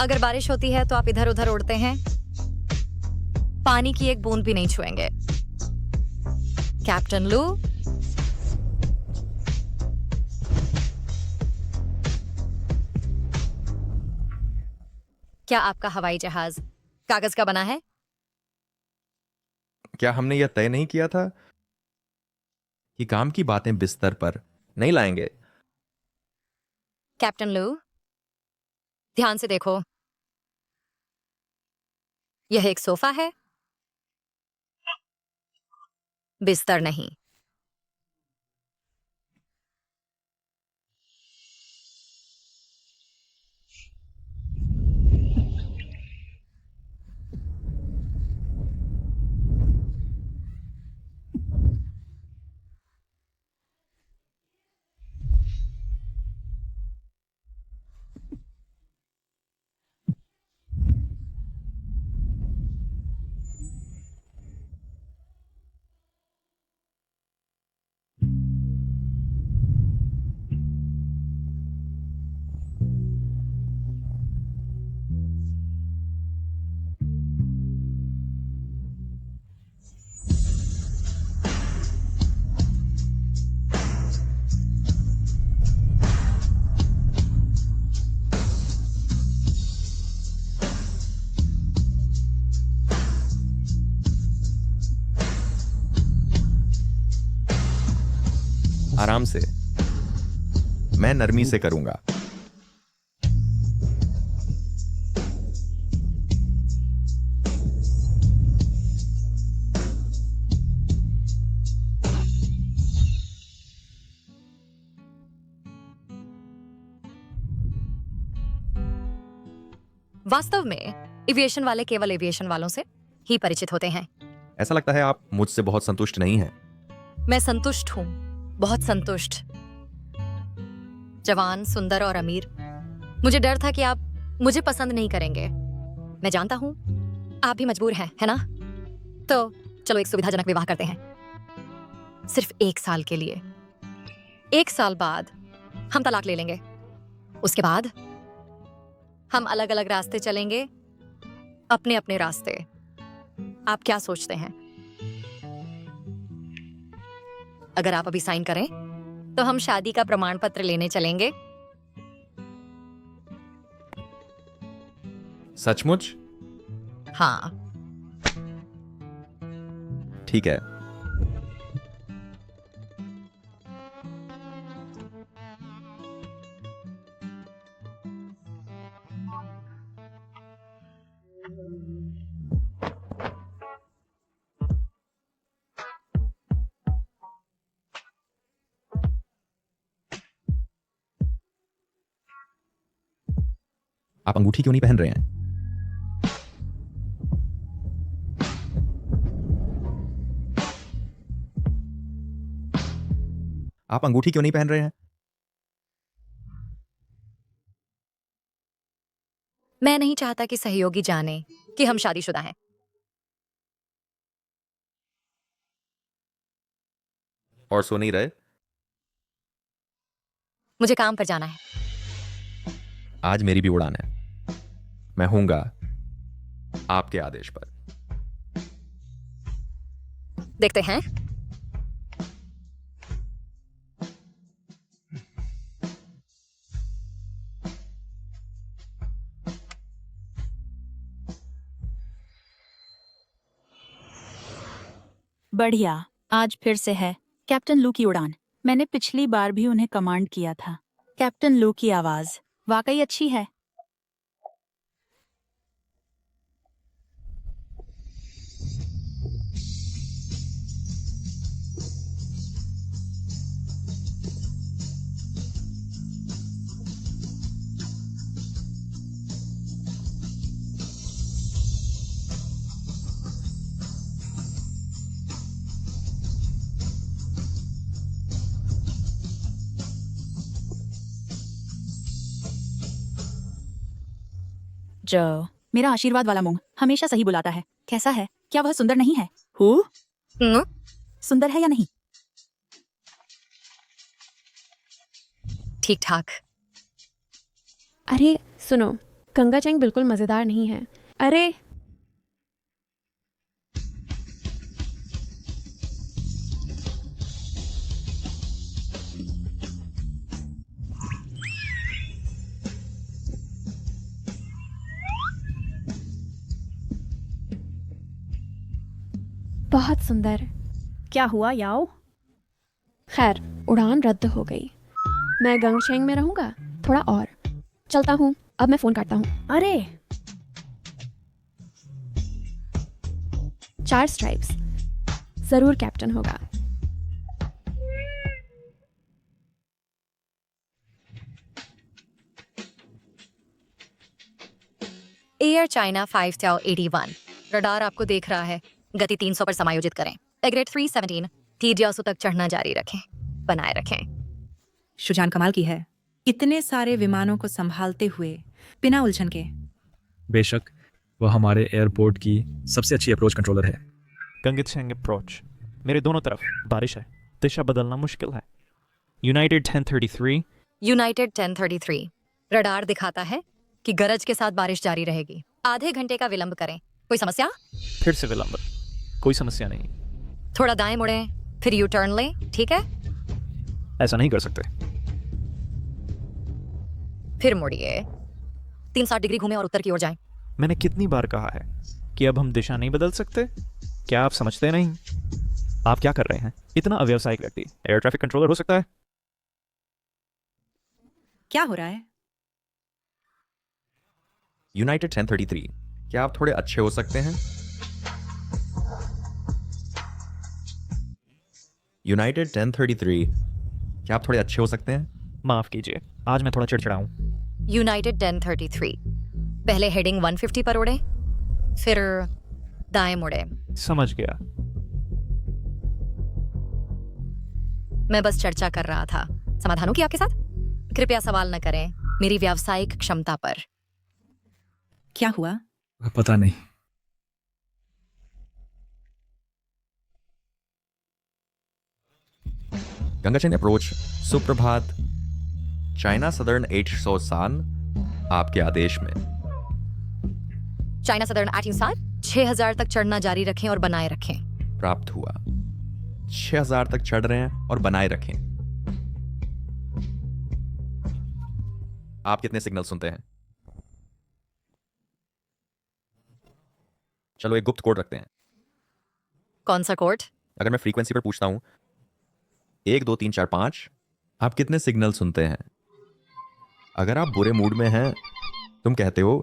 अगर बारिश होती है तो आप इधर उधर उड़ते हैं, पानी की एक बूंद भी नहीं छुएंगे। कैप्टन लू, क्या आपका हवाई जहाज कागज का बना है? क्या हमने यह तय नहीं किया था कि काम की बातें बिस्तर पर नहीं लाएंगे? कैप्टन लू, ध्यान से देखो, यह एक सोफा है, बिस्तर नहीं। आराम से, मैं नरमी से करूंगा। वास्तव में एविएशन वाले केवल एविएशन वालों से ही परिचित होते हैं। ऐसा लगता है आप मुझसे बहुत संतुष्ट नहीं हैं। मैं संतुष्ट हूं, बहुत संतुष्ट। जवान, सुंदर और अमीर। मुझे डर था कि आप मुझे पसंद नहीं करेंगे। मैं जानता हूं आप भी मजबूर हैं, है ना? तो चलो एक सुविधाजनक विवाह करते हैं, सिर्फ 1 साल के लिए। 1 साल बाद हम तलाक ले लेंगे। उसके बाद हम अलग अलग रास्ते चलेंगे, अपने अपने रास्ते। आप क्या सोचते हैं? अगर आप अभी साइन करें तो हम शादी का प्रमाण पत्र लेने चलेंगे। सचमुच? हाँ। ठीक है। आप अंगूठी क्यों नहीं पहन रहे हैं? आप अंगूठी क्यों नहीं पहन रहे हैं? मैं नहीं चाहता कि सहयोगी जाने कि हम शादीशुदा हैं। और सो नहीं रहे? मुझे काम पर जाना है। आज मेरी भी उड़ान है। मैं हूंगा आपके आदेश पर। देखते हैं। बढ़िया, आज फिर से है कैप्टन लू की उड़ान। मैंने पिछली बार भी उन्हें कमांड किया था। कैप्टन लू की आवाज वाकई अच्छी है। जो मेरा आशीर्वाद वाला मूंग हमेशा सही बुलाता है। कैसा है? क्या वह सुंदर नहीं है? सुंदर है या नहीं? ठीक ठाक। अरे सुनो, गंगा चैंग बिल्कुल मज़ेदार नहीं है। अरे बहुत सुंदर। क्या हुआ याओ? खैर, उड़ान रद्द हो गई। मैं गंगशेंग में रहूंगा थोड़ा और। चलता हूँ, अब मैं फ़ोन काटता हूँ। अरे 4 स्ट्राइप्स, ज़रूर कैप्टन होगा। एयर चाइना 5 Tau 81 रडार आपको देख रहा है। गति 300 पर समायोजित करें। एग्रेड 317 तीजियासु तक चढ़ना जारी रखें, बनाए रखें। शुजान कमाल की है, इतने सारे विमानों को संभालते हुए बिना उलझन के। बेशक वह हमारे एयरपोर्ट की सबसे अच्छी अप्रोच कंट्रोलर है। गंगित सिंह अप्रोच। मेरे दोनों तरफ बारिश है, दिशा बदलना मुश्किल है। यूनाइटेड 1033। यूनाइटेड 1033 रडार दिखाता है कि गरज के साथ बारिश जारी रहेगी। आधे घंटे का विलंब करें। कोई समस्या? फिर से विलंब। कोई समस्या नहीं। थोड़ा दाएं मुड़ें, फिर यू टर्न लें, ठीक है? ऐसा नहीं कर सकते। फिर मुड़िए, 360 डिग्री घूमें और उत्तर की ओर जाएं। मैंने कितनी बार कहा है कि अब हम दिशा नहीं बदल सकते? क्या आप समझते नहीं? आप क्या कर रहे हैं? इतना अव्यावसायिक व्यक्ति एयर ट्रैफिक कंट्रोलर हो सकता है? क्या हो रहा है? यूनाइटेड 1033, क्या आप थोड़े अच्छे हो सकते हैं? यूनाइटेड 1033, क्या आप थोड़े अच्छे हो सकते हैं? माफ कीजिए, आज मैं थोड़ा चिड़चिड़ा हूं। यूनाइटेड 1033 पहले हेडिंग 150 पर उड़े, फिर दाएं मुड़े। समझ गया। मैं बस चर्चा कर रहा था। समाधान हो कि आपके साथ? कृपया सवाल न करें मेरी व्यावसायिक क्षमता पर। क्या हुआ? पता नहीं। गंगाचैन अप्रोच, सुप्रभात। चाइना सदर्न 800 आपके आदेश में। चाइना सदर्न 800 6000 तक चढ़ना जारी रखें और बनाए रखें। प्राप्त हुआ। 6000 तक चढ़ रहे हैं और बनाए रखें। आप कितने सिग्नल सुनते हैं? चलो एक गुप्त कोड रखते हैं। कौन सा कोड? अगर मैं फ्रीक्वेंसी पर पूछता हूं 1 2 3 4 5, आप कितने सिग्नल सुनते हैं? अगर आप बुरे मूड में हैं, तुम कहते हो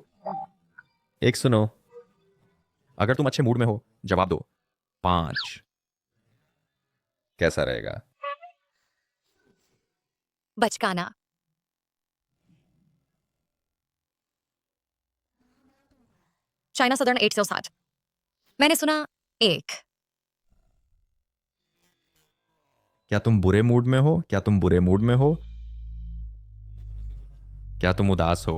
1 सुनो। अगर तुम अच्छे मूड में हो, जवाब दो 5। कैसा रहेगा? बचकाना। China southern 860। मैंने सुना 1। क्या तुम बुरे मूड में हो? क्या तुम बुरे मूड में हो? क्या तुम उदास हो?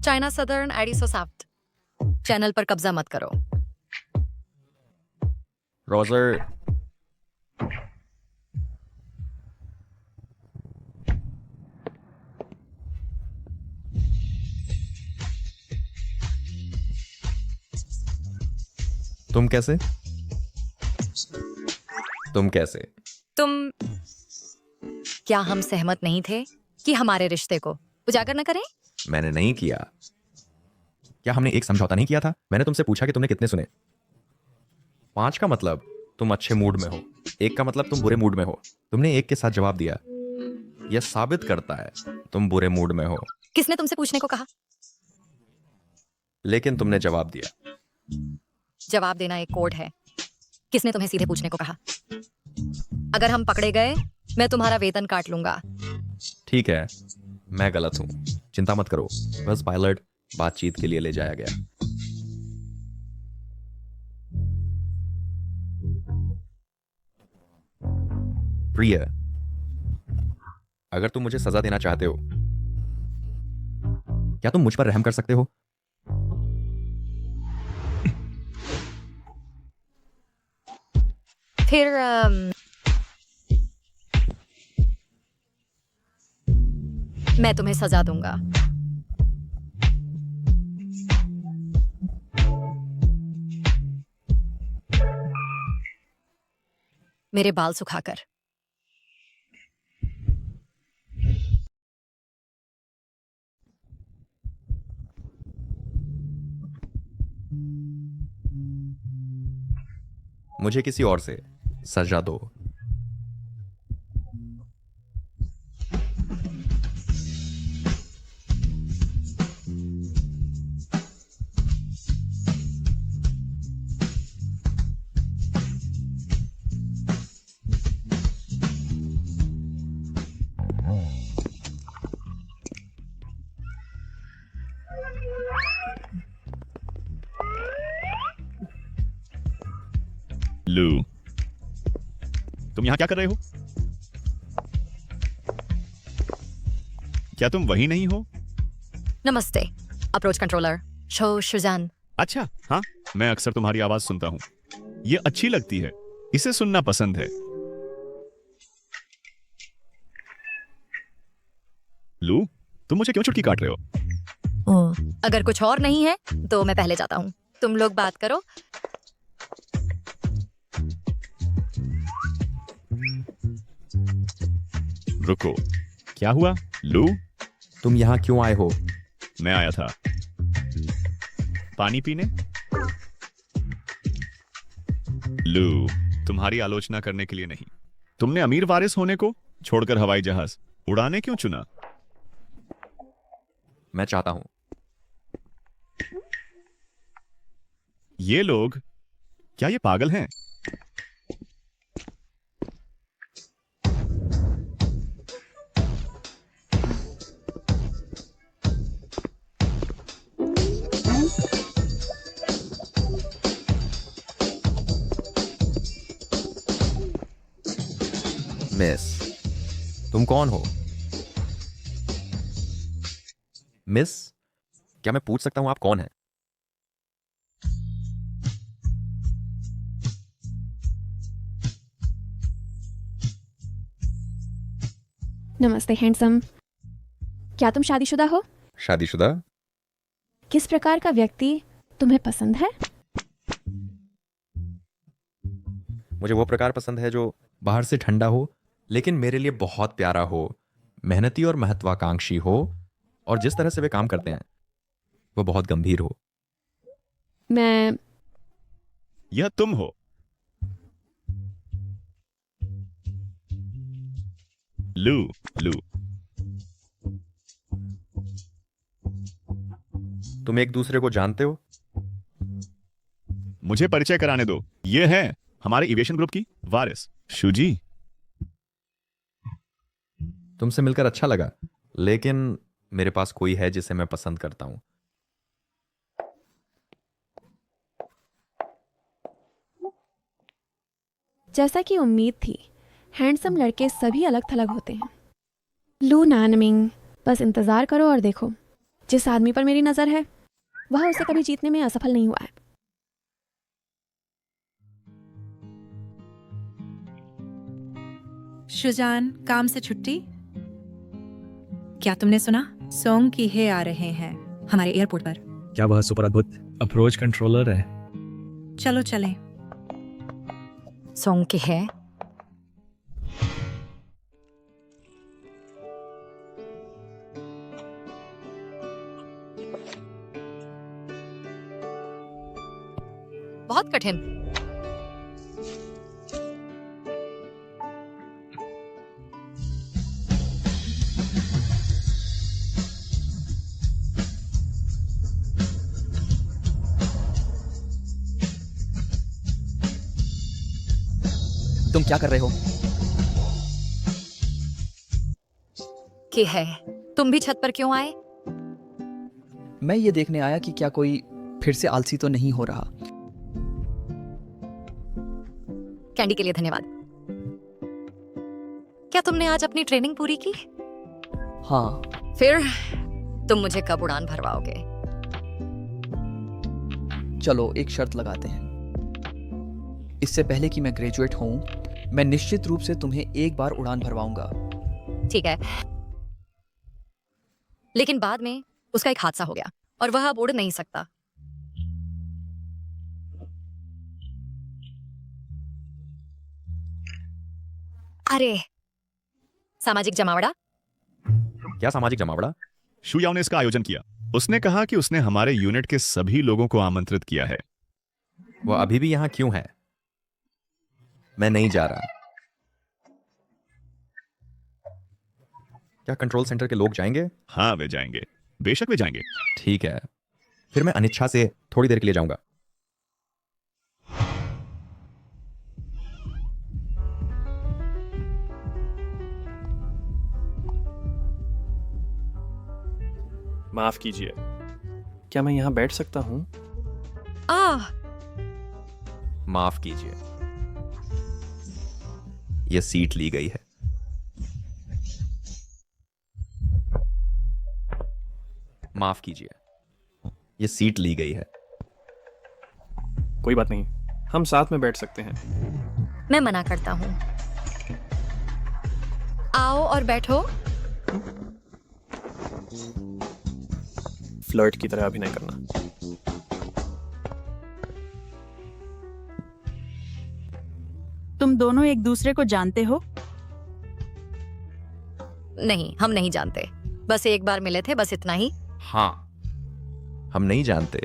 चाइना सदर्न 860 चैनल पर कब्जा मत करो। रोजर, तुम कैसे? तुम कैसे? तुम क्या हम सहमत नहीं थे कि हमारे रिश्ते को उजागर न करें? मैंने नहीं किया। क्या हमने एक समझौता नहीं किया था? मैंने तुमसे पूछा कि तुमने कितने सुने। 5 का मतलब तुम अच्छे मूड में हो, 1 का मतलब तुम बुरे मूड में हो। तुमने 1 के साथ जवाब दिया। यह साबित करता है तुम बुरे मूड में हो। किसने तुमसे पूछने को कहा? लेकिन तुमने जवाब दिया। जवाब देना एक कोड है। किसने तुम्हें सीधे पूछने को कहा? अगर हम पकड़े गए, मैं तुम्हारा वेतन काट लूंगा। ठीक है, मैं गलत हूं, चिंता मत करो। बस पायलट बातचीत के लिए ले जाया गया। प्रिय, अगर तुम मुझे सजा देना चाहते हो, क्या तुम मुझ पर रहम कर सकते हो? फिर मैं तुम्हें सजा दूंगा। मेरे बाल सुखाकर। मुझे किसी और से सजा दो। लू, तुम यहां क्या कर रहे हो? क्या तुम वही नहीं हो? नमस्ते अप्रोच कंट्रोलर शो शुजान। अच्छा, हाँ, मैं अक्सर तुम्हारी आवाज सुनता हूं। ये अच्छी लगती है, इसे सुनना पसंद है। लू, तुम मुझे क्यों चुटकी काट रहे हो? अगर कुछ और नहीं है तो मैं पहले जाता हूँ, तुम लोग बात करो। रुको, क्या हुआ? लू, तुम यहाँ क्यों आए हो? मैं आया था पानी पीने। लू, तुम्हारी आलोचना करने के लिए नहीं। तुमने अमीर वारिस होने को छोड़कर हवाई जहाज उड़ाने क्यों चुना? मैं चाहता हूं। ये लोग, क्या ये पागल हैं? मिस, तुम कौन हो? मिस, क्या मैं पूछ सकता हूं आप कौन हैं? नमस्ते हैंडसम। क्या तुम शादीशुदा हो? शादीशुदा? किस प्रकार का व्यक्ति तुम्हें पसंद है? मुझे वो प्रकार पसंद है जो बाहर से ठंडा हो लेकिन मेरे लिए बहुत प्यारा हो, मेहनती और महत्वाकांक्षी हो, और जिस तरह से वे काम करते हैं वो बहुत गंभीर हो। मैं यह तुम हो। लू, लू, तुम एक दूसरे को जानते हो? मुझे परिचय कराने दो। ये है हमारे एविएशन ग्रुप की वारिस, शुजी। तुमसे मिलकर अच्छा लगा, लेकिन मेरे पास कोई है जिसे मैं पसंद करता हूं। जैसा कि उम्मीद थी, हैंडसम लड़के सभी अलग थलग होते हैं। लू नानमिंग, बस इंतजार करो और देखो, जिस आदमी पर मेरी नजर है वह उसे कभी जीतने में असफल नहीं हुआ है। शुजान, काम से छुट्टी? क्या तुमने सुना? सोंग की हे आ रहे हैं हमारे एयरपोर्ट पर। क्या वह सुपर अद्भुत अप्रोच कंट्रोलर है? चलो चलें। सोंग के है। बहुत कठिन। तुम क्या कर रहे हो? के है, तुम भी छत पर क्यों आए? मैं ये देखने आया कि क्या कोई फिर से आलसी तो नहीं हो रहा। कैंडी के लिए धन्यवाद। क्या तुमने आज अपनी ट्रेनिंग पूरी की? हाँ। फिर तुम मुझे कब उड़ान भरवाओगे? चलो एक शर्त लगाते हैं। इससे पहले कि मैं ग्रेजुएट हूं, मैं निश्चित रूप से तुम्हें एक बार उड़ान भरवाऊंगा। ठीक है, लेकिन बाद में उसका एक हादसा हो गया और वह अब उड़ नहीं सकता। अरे सामाजिक जमावड़ा। क्या सामाजिक जमावड़ा? शुयाओ ने इसका आयोजन किया। उसने कहा कि उसने हमारे यूनिट के सभी लोगों को आमंत्रित किया है। वो अभी भी यहां क्यों है? मैं नहीं जा रहा। क्या कंट्रोल सेंटर के लोग जाएंगे? हाँ, वे जाएंगे, बेशक वे जाएंगे। ठीक है, फिर मैं अनिच्छा से थोड़ी देर के लिए जाऊंगा। माफ कीजिए, क्या मैं यहाँ बैठ सकता हूँ? आह, माफ कीजिए, यह सीट ली गई है। माफ कीजिए, यह सीट ली गई है। कोई बात नहीं, हम साथ में बैठ सकते हैं। मैं मना करता हूँ। आओ और बैठो। फ्लर्ट की तरह अभिनय करना। तुम दोनों एक दूसरे को जानते हो? नहीं, हम नहीं जानते। बस एक बार मिले थे, बस इतना ही। हाँ, हम नहीं जानते।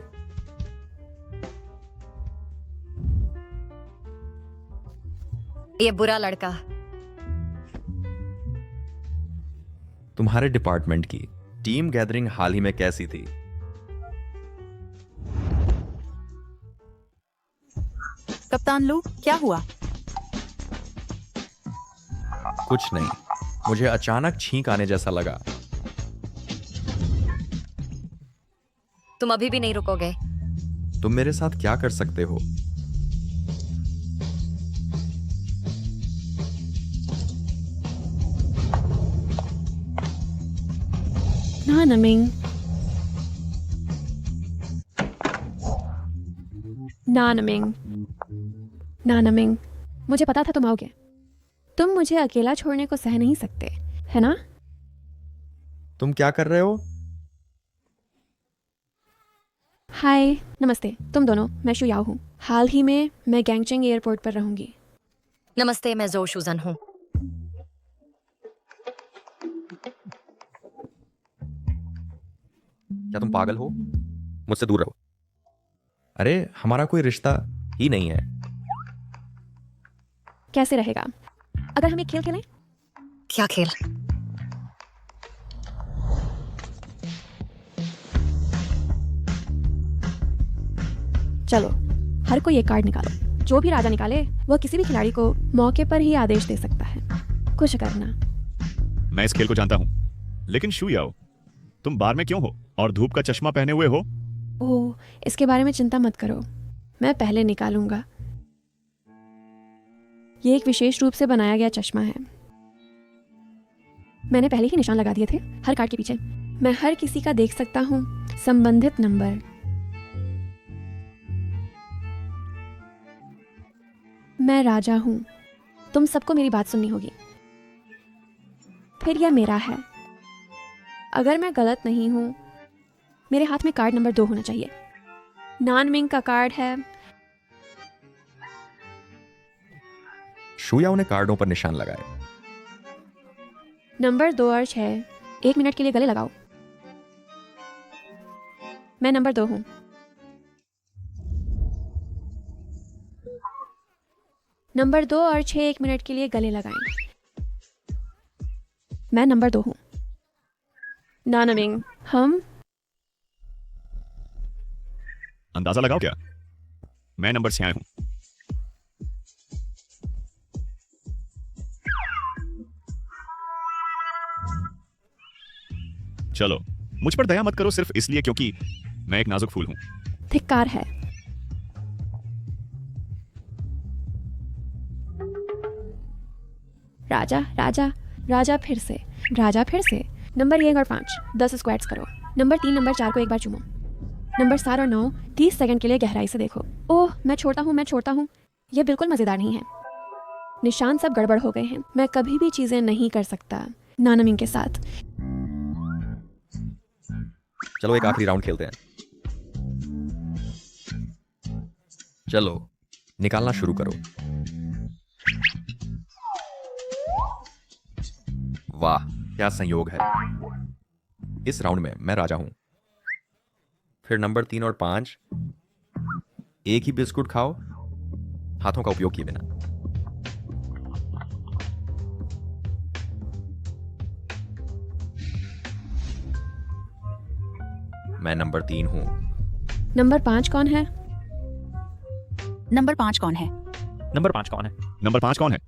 ये बुरा लड़का। तुम्हारे डिपार्टमेंट की टीम गैदरिंग हाल ही में कैसी थी? कप्तान लू, क्या हुआ? कुछ नहीं, मुझे अचानक छींक आने जैसा लगा। तुम अभी भी नहीं रुकोगे? तुम मेरे साथ क्या कर सकते हो? ना नमिंग, ना नमिंग, ना नमिंग, मुझे पता था तुम आओगे। तुम मुझे अकेला छोड़ने को सह नहीं सकते, है ना? तुम क्या कर रहे हो? हाय, नमस्ते तुम दोनों, मैं शुयाओ हूँ। हाल ही में मैं गैंगचेंग एयरपोर्ट पर रहूंगी। नमस्ते, मैं जो शूजन हूँ। क्या तुम पागल हो? मुझसे दूर रहो। अरे, हमारा कोई रिश्ता ही नहीं है। कैसे रहेगा अगर हम एक खेल खेलें? क्या खेल? चलो, हर कोई एक कार्ड निकालो। जो भी राजा निकाले वह किसी भी खिलाड़ी को मौके पर ही आदेश दे सकता है कुछ करना। मैं इस खेल को जानता हूँ, लेकिन शुयाओ, तुम बार में क्यों हो और धूप का चश्मा पहने हुए हो? ओह, इसके बारे में चिंता मत करो, मैं पहले निकालूंगा। ये एक विशेष रूप से बनाया गया चश्मा है। मैंने पहले ही निशान लगा दिए थे हर कार्ड के पीछे। मैं हर किसी का देख सकता हूँ संबंधित नंबर। मैं राजा हूं, तुम सबको मेरी बात सुननी होगी। फिर यह मेरा है। अगर मैं गलत नहीं हूं, मेरे हाथ में कार्ड नंबर 2 होना चाहिए। नानमिंग का कार्ड है। शुयाओ ने कार्डों पर निशान लगाए। नंबर 2 और 6 1 मिनट के लिए गले लगाओ। मैं नंबर 2 हूं। नंबर 2 और 6 1 मिनट के लिए गले लगाएं। मैं नंबर 2 हूं। नानमिंग, हम अंदाजा लगाओ क्या? मैं नंबर से आया हूं। चलो, मुझ पर दया मत करो सिर्फ इसलिए क्योंकि मैं एक नाजुक फूल हूं। धिक्कार है। राजा राजा राजा फिर से, राजा फिर से। नंबर 1 और 5 10 स्क्वाट्स करो। नंबर 3 नंबर 4 को एक बार चूमो। नंबर 7 और 9 30 सेकंड के लिए गहराई से देखो। ओह, मैं छोड़ता हूँ। यह बिल्कुल मजेदार नहीं है। निशान सब गड़बड़ हो गए हैं। मैं कभी भी चीजें नहीं कर सकता नानमिंग के साथ। चलो एक आखिरी राउंड खेलते हैं। चलो, निकालना शुरू करो। क्या संयोग है। इस राउंड में मैं राजा हूं। फिर नंबर 3 और 5 एक ही बिस्कुट खाओ, हाथों का उपयोग किए बिना। मैं नंबर 3 हूं। नंबर 5 कौन है? नंबर 5 कौन है? नंबर 5 कौन है? नंबर 5 कौन है?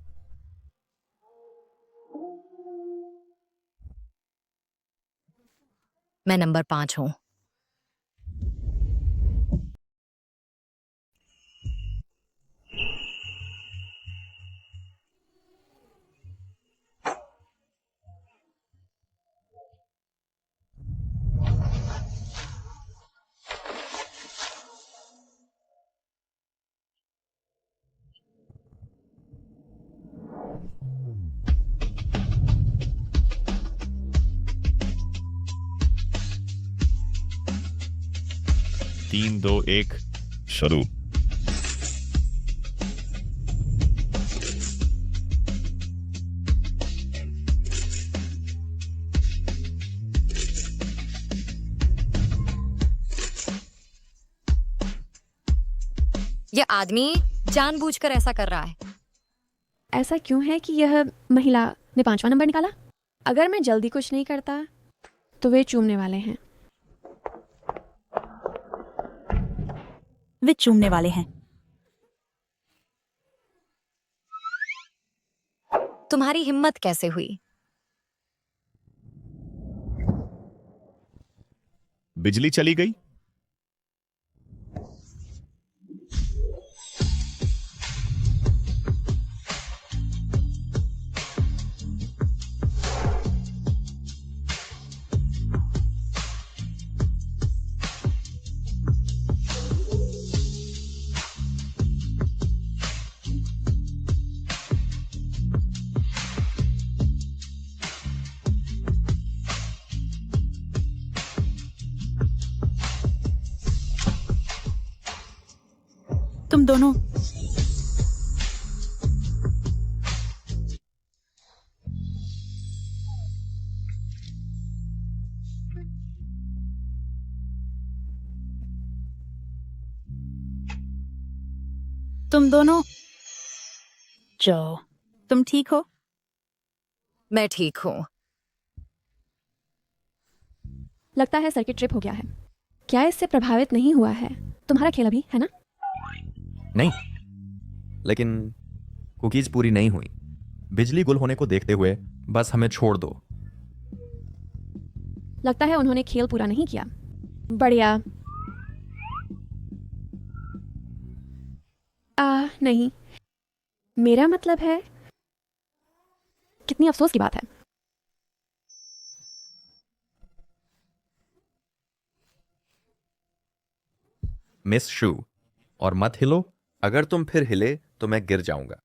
मैं नंबर 5 हूं। तीन दो एक शुरू। ये आदमी जानबूझकर ऐसा कर रहा है। ऐसा क्यों है कि यह महिला ने 5वां नंबर निकाला? अगर मैं जल्दी कुछ नहीं करता तो वे चूमने वाले हैं। वे चूमने वाले हैं। तुम्हारी हिम्मत कैसे हुई? बिजली चली गई। तुम दोनों तुम दोनों जाओ। तुम ठीक हो? मैं ठीक हूं। लगता है सर्किट ट्रिप हो गया है। क्या इससे प्रभावित नहीं हुआ है? तुम्हारा खेल अभी है ना? नहीं, लेकिन कुकीज पूरी नहीं हुई। बिजली गुल होने को देखते हुए बस हमें छोड़ दो। लगता है उन्होंने खेल पूरा नहीं किया। बढ़िया। नहीं, मेरा मतलब है कितनी अफसोस की बात है। मिस शू, और मत हिलो। अगर तुम फिर हिले तो मैं गिर जाऊंगा।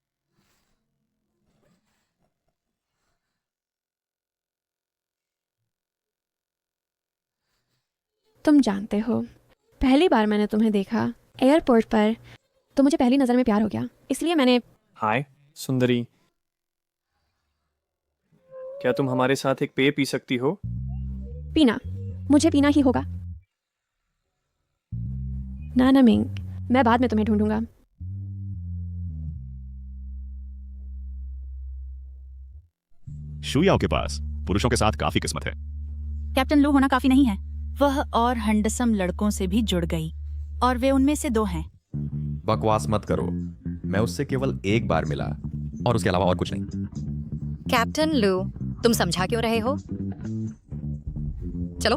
तुम जानते हो, पहली बार मैंने तुम्हें देखा एयरपोर्ट पर तो मुझे पहली नजर में प्यार हो गया। इसलिए मैंने हाय सुंदरी, क्या तुम हमारे साथ एक पेय पी सकती हो? पीना, मुझे पीना ही होगा। ना मिंग, मैं बाद में तुम्हें ढूंढूंगा। शुयाओ के पास पुरुषों के साथ काफी किस्मत है। कैप्टन लू होना काफी नहीं है। वह और हंडसम लड़कों से भी जुड़ गई और वे उनमें से 2 हैं। बकवास मत करो। मैं उससे केवल एक बार मिला और उसके अलावा और कुछ नहीं। कैप्टन लू, तुम समझा क्यों रहे हो? चलो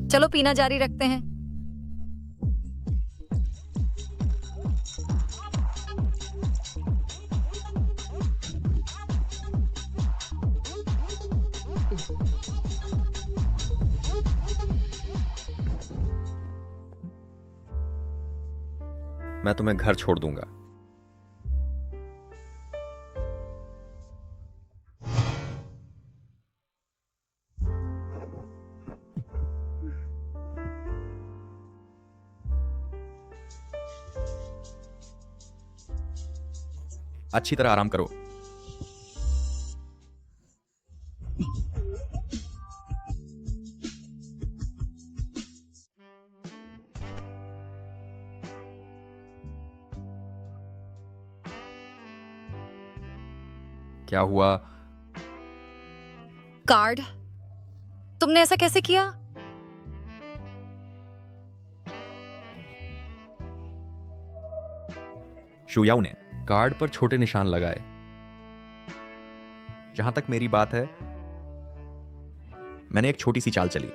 चलो पीना जारी रखते हैं। मैं तुम्हें घर छोड़ दूंगा। अच्छी तरह आराम करो। क्या हुआ? कार्ड, तुमने ऐसा कैसे किया? शुयाओ ने कार्ड पर छोटे निशान लगाए। जहां तक मेरी बात है, मैंने एक छोटी सी चाल चली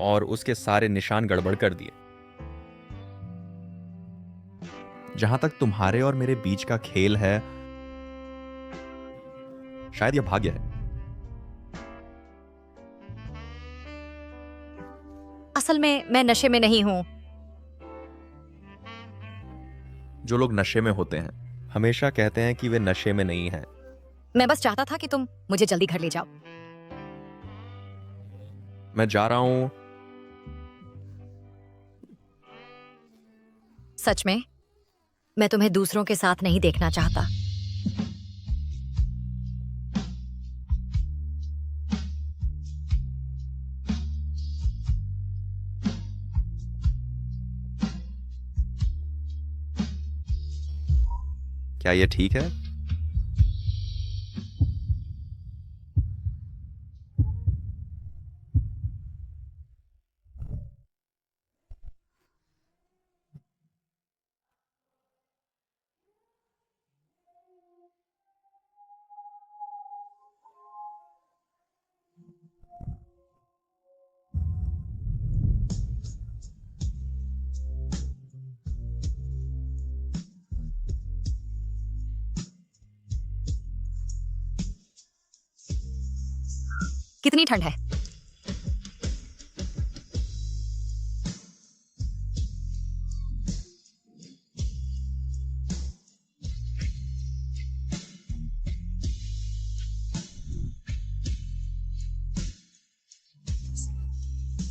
और उसके सारे निशान गड़बड़ कर दिए। जहां तक तुम्हारे और मेरे बीच का खेल है, शायद यह भाग्य है। असल में मैं नशे में नहीं हूं। जो लोग नशे में होते हैं हमेशा कहते हैं कि वे नशे में नहीं हैं। मैं बस चाहता था कि तुम मुझे जल्दी घर ले जाओ। मैं जा रहा हूं। सच में मैं तुम्हें दूसरों के साथ नहीं देखना चाहता। क्या यह ठीक है? कितनी ठंड है?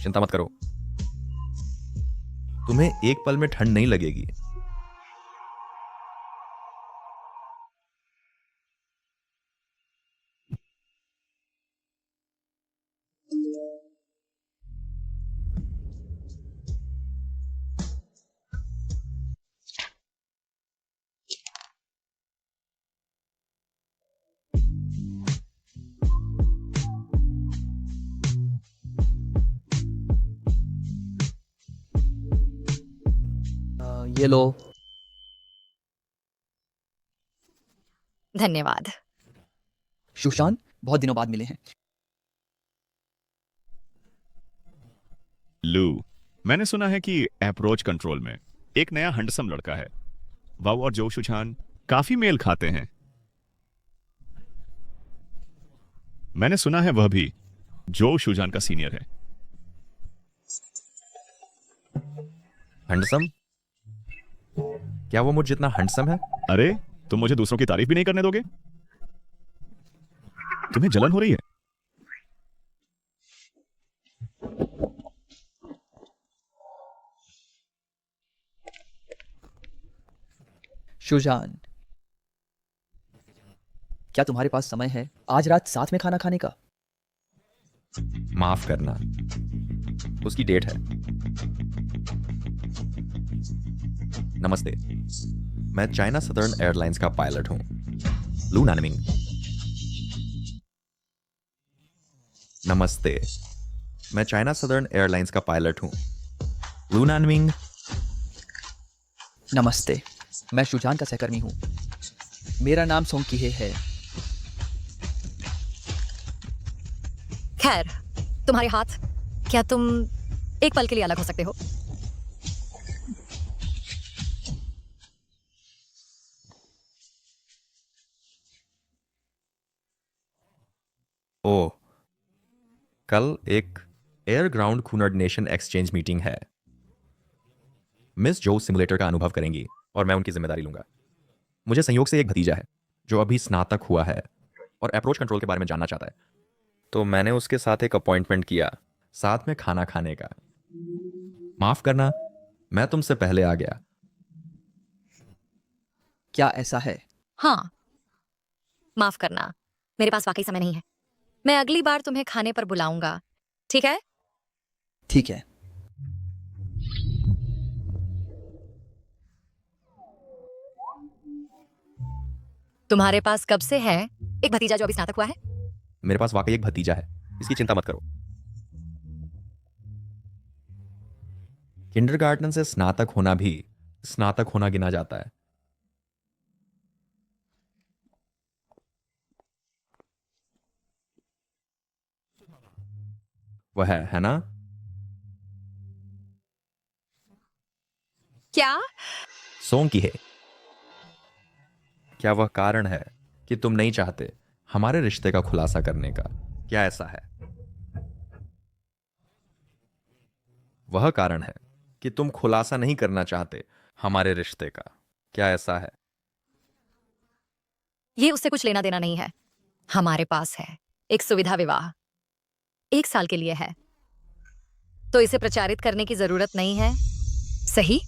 चिंता मत करो, तुम्हें एक पल में ठंड नहीं लगेगी। ये लो। धन्यवाद। सुशांत, बहुत दिनों बाद मिले हैं। लू, मैंने सुना है कि अप्रोच कंट्रोल में एक नया हंडसम लड़का है। वाव और जो शुजान काफी मेल खाते हैं। मैंने सुना है वह भी जो शुजान का सीनियर है। हंडसम? क्या वो मुझ जितना हंडसम है? अरे, तुम मुझे दूसरों की तारीफ भी नहीं करने दोगे? तुम्हें जलन हो रही है? शुजान, क्या तुम्हारे पास समय है आज रात साथ में खाना खाने का? माफ करना, उसकी डेट है। नमस्ते, मैं चाइना सदर्न एयरलाइंस का पायलट हूं, लू नानमिंग। नमस्ते, मैं चाइना सदर्न एयरलाइंस का पायलट हूं, लू नानमिंग। नमस्ते, मैं शुजान का सहकर्मी हूँ। मेरा नाम सोंगकीहे है। खैर, तुम्हारे हाथ, क्या तुम एक पल के लिए अलग हो सकते हो? ओह, कल एक air ground coordination exchange meeting है। मिस जो सिमुलेटर का अनुभव करेंगी और मैं उनकी जिम्मेदारी लूंगा। मुझे संयोग से एक भतीजा है जो अभी स्नातक हुआ है और अप्रोच कंट्रोल के बारे में जानना चाहता है, तो मैंने उसके साथ एक अपॉइंटमेंट किया, साथ में खाना खाने का। माफ करना, मैं तुमसे पहले आ गया। क्या ऐसा है? हाँ, माफ करना, मेरे पास वाकई समय नहीं है। मैं अगली बार तुम्हें खाने पर बुलाऊंगा, ठीक है? ठीक है। तुम्हारे पास कब से है एक भतीजा जो अभी स्नातक हुआ है। मेरे पास वाकई एक भतीजा है, इसकी चिंता मत करो। किंडरगार्टन से स्नातक होना भी स्नातक होना गिना जाता है। वह है ना? क्या? सोंग की है। क्या वह कारण है कि तुम नहीं चाहते हमारे रिश्ते का खुलासा करने का? क्या ऐसा है? वह कारण है कि तुम खुलासा नहीं करना चाहते हमारे रिश्ते का। क्या ऐसा है? ये उससे कुछ लेना देना नहीं है। हमारे पास है एक सुविधा विवाह, 1 साल के लिए है, तो इसे प्रचारित करने की जरूरत नहीं है, सही?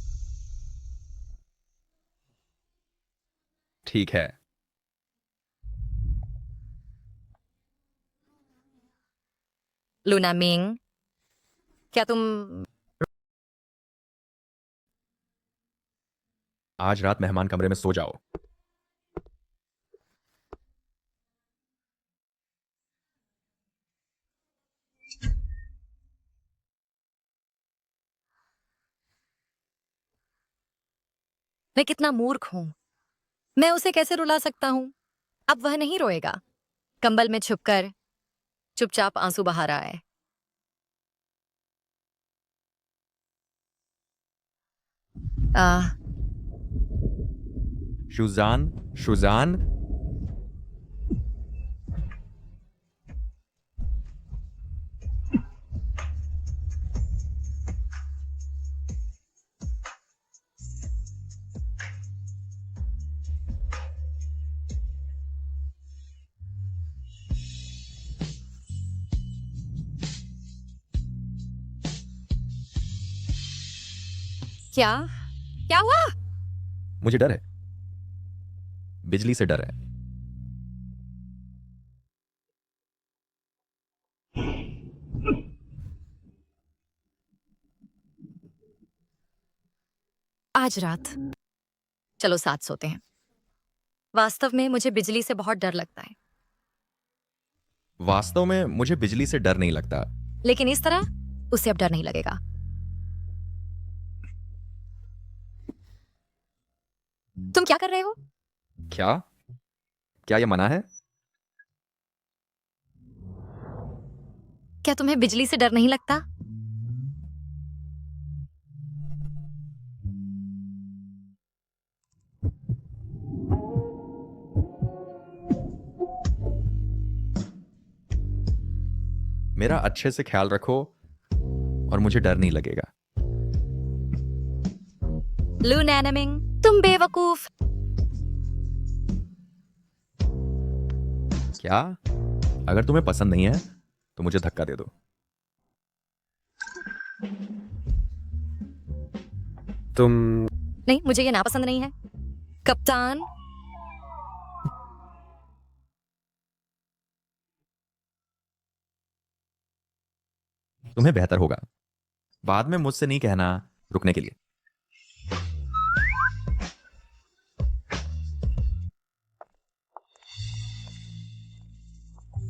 ठीक है। लूना मिंग, क्या तुम आज रात मेहमान कमरे में सो जाओ। मैं कितना मूर्ख हूं। मैं उसे कैसे रुला सकता हूं? अब वह नहीं रोएगा। कंबल में छुपकर चुपचाप आंसू बहा रहा है। शुजान, शुजान, क्या? क्या हुआ? मुझे डर है। बिजली से डर है। आज रात चलो साथ सोते हैं। वास्तव में मुझे बिजली से बहुत डर लगता है, वास्तव में मुझे बिजली से डर नहीं लगता। लेकिन इस तरह उसे अब डर नहीं लगेगा। तुम क्या कर रहे हो? क्या? क्या यह मना है? क्या तुम्हें बिजली से डर नहीं लगता? मेरा अच्छे से ख्याल रखो और मुझे डर नहीं लगेगा। लू नैनमिंग, तुम बेवकूफ। क्या? अगर तुम्हें पसंद नहीं है तो मुझे धक्का दे दो। तुम नहीं, मुझे ये नापसंद नहीं है। कप्तान, तुम्हें बेहतर होगा बाद में मुझसे नहीं कहना रुकने के लिए।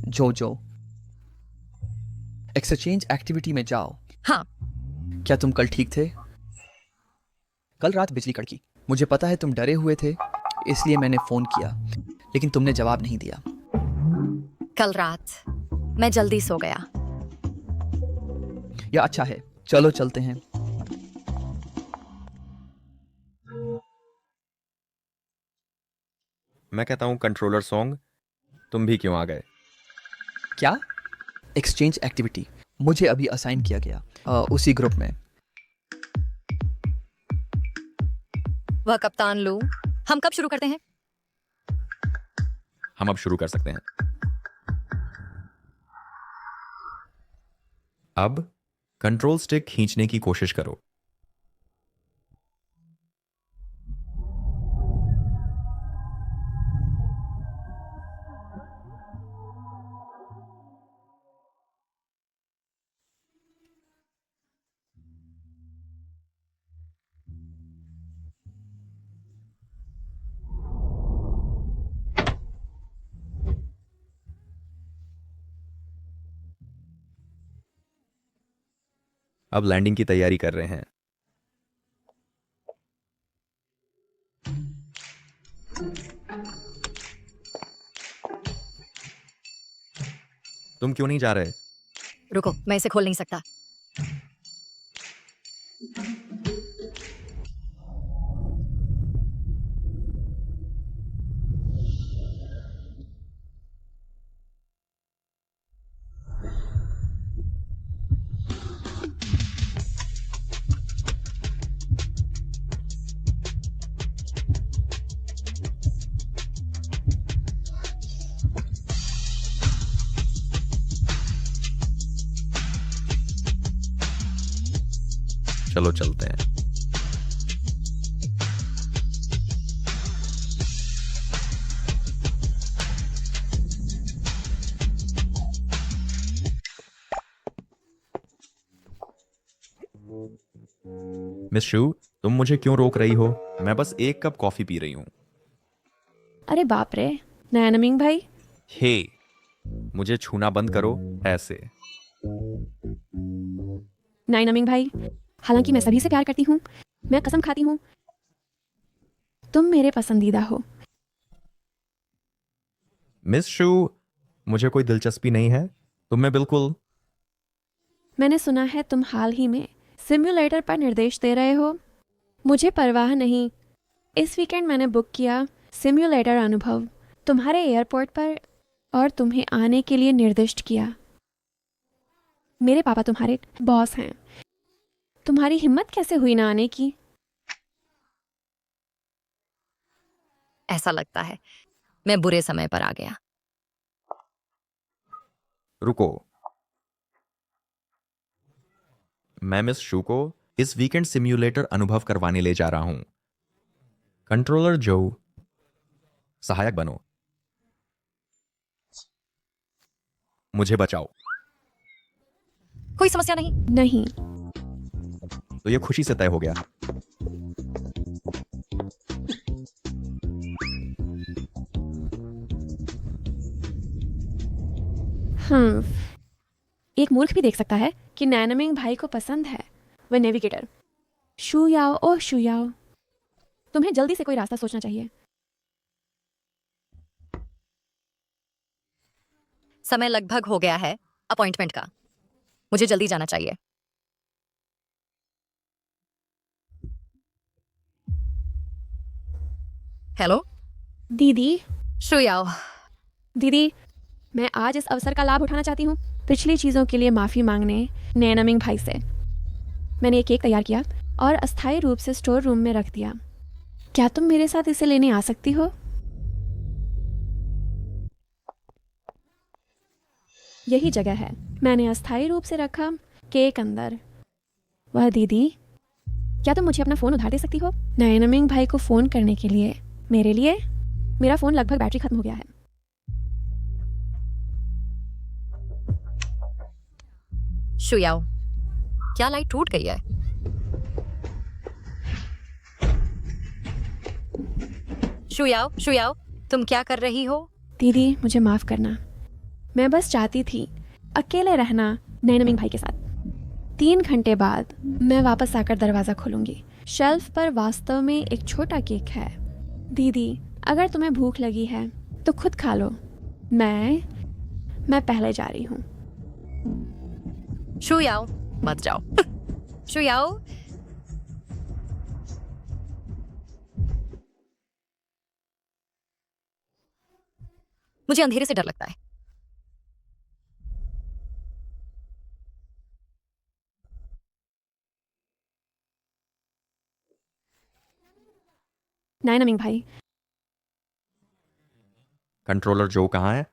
जो एक्सचेंज एक्टिविटी में जाओ। हाँ। क्या तुम कल ठीक थे? कल रात बिजली कड़की। मुझे पता है तुम डरे हुए थे, इसलिए मैंने फोन किया, लेकिन तुमने जवाब नहीं दिया। कल रात मैं जल्दी सो गया। यह अच्छा है, चलो चलते हैं। मैं कहता हूं कंट्रोलर सॉन्ग, तुम भी क्यों आ गए? क्या? एक्सचेंज एक्टिविटी मुझे अभी असाइन किया गया, उसी ग्रुप में। वह कप्तान लू, हम कब शुरू करते हैं? हम अब शुरू कर सकते हैं। अब कंट्रोल स्टिक खींचने की कोशिश करो। अब लैंडिंग की तैयारी कर रहे हैं। तुम क्यों नहीं जा रहे? रुको, मैं इसे खोल नहीं सकता। चलो चलते हैं। मिस शू, तुम मुझे क्यों रोक रही हो? मैं बस एक कप कॉफी पी रही हूं। अरे बाप रे, नैनमिंग भाई। हे, मुझे छूना बंद करो ऐसे। नैनमिंग भाई, हालांकि मैं सभी से प्यार करती हूँ, मैं कसम खाती हूँ तुम मेरे पसंदीदा हो। मिस शू, मुझे कोई दिलचस्पी नहीं है तुम में बिल्कुल। मैंने सुना है तुम हाल ही में सिम्युलेटर पर निर्देश दे रहे हो। मुझे परवाह नहीं, इस वीकेंड मैंने बुक किया सिम्युलेटर अनुभव तुम्हारे एयरपोर्ट पर और तुम्हें आने के लिए निर्दिष्ट किया। मेरे पापा तुम्हारे बॉस हैं। तुम्हारी हिम्मत कैसे हुई ना आने की? ऐसा लगता है मैं बुरे समय पर आ गया। रुको, मैं मिस शू को इस वीकेंड सिम्युलेटर अनुभव करवाने ले जा रहा हूं। कंट्रोलर जो, सहायक बनो, मुझे बचाओ। कोई समस्या नहीं। नहीं। तो ये खुशी से तय हो गया। एक मूर्ख भी देख सकता है कि नैनमिंग भाई को पसंद है वह नेविगेटर। शू याओ, ओह शू याओ, तुम्हें जल्दी से कोई रास्ता सोचना चाहिए। समय लगभग हो गया है अपॉइंटमेंट का, मुझे जल्दी जाना चाहिए। हेलो दीदी। शू याओ। दीदी, मैं आज इस अवसर का लाभ उठाना चाहती हूँ पिछली चीज़ों के लिए माफ़ी मांगने नैनमिंग भाई से। मैंने एक केक तैयार किया और अस्थायी रूप से स्टोर रूम में रख दिया। क्या तुम मेरे साथ इसे लेने आ सकती हो? यही जगह है, मैंने अस्थायी रूप से रखा केक अंदर। वह दीदी, क्या तुम मुझे अपना फ़ोन उधार दे सकती हो नैनमिंग भाई को फ़ोन करने के लिए? मेरे लिए मेरा फ़ोन लगभग बैटरी खत्म हो गया है। शू याओ, क्या लाइट टूट गई है? शू याओ, तुम क्या कर रही हो? दीदी, मुझे माफ़ करना, मैं बस चाहती थी अकेले रहना नैनमिंग भाई के साथ। 3 घंटे बाद मैं वापस आकर दरवाज़ा खोलूंगी। शेल्फ पर वास्तव में एक छोटा केक है। दीदी, अगर तुम्हें भूख लगी है तो खुद खा लो। मैं पहले जा रही हूँ। शू याओ, मत जाओ। शू याओ, मुझे अंधेरे से डर लगता है। नैनमिंग भाई, कंट्रोलर जो कहाँ है?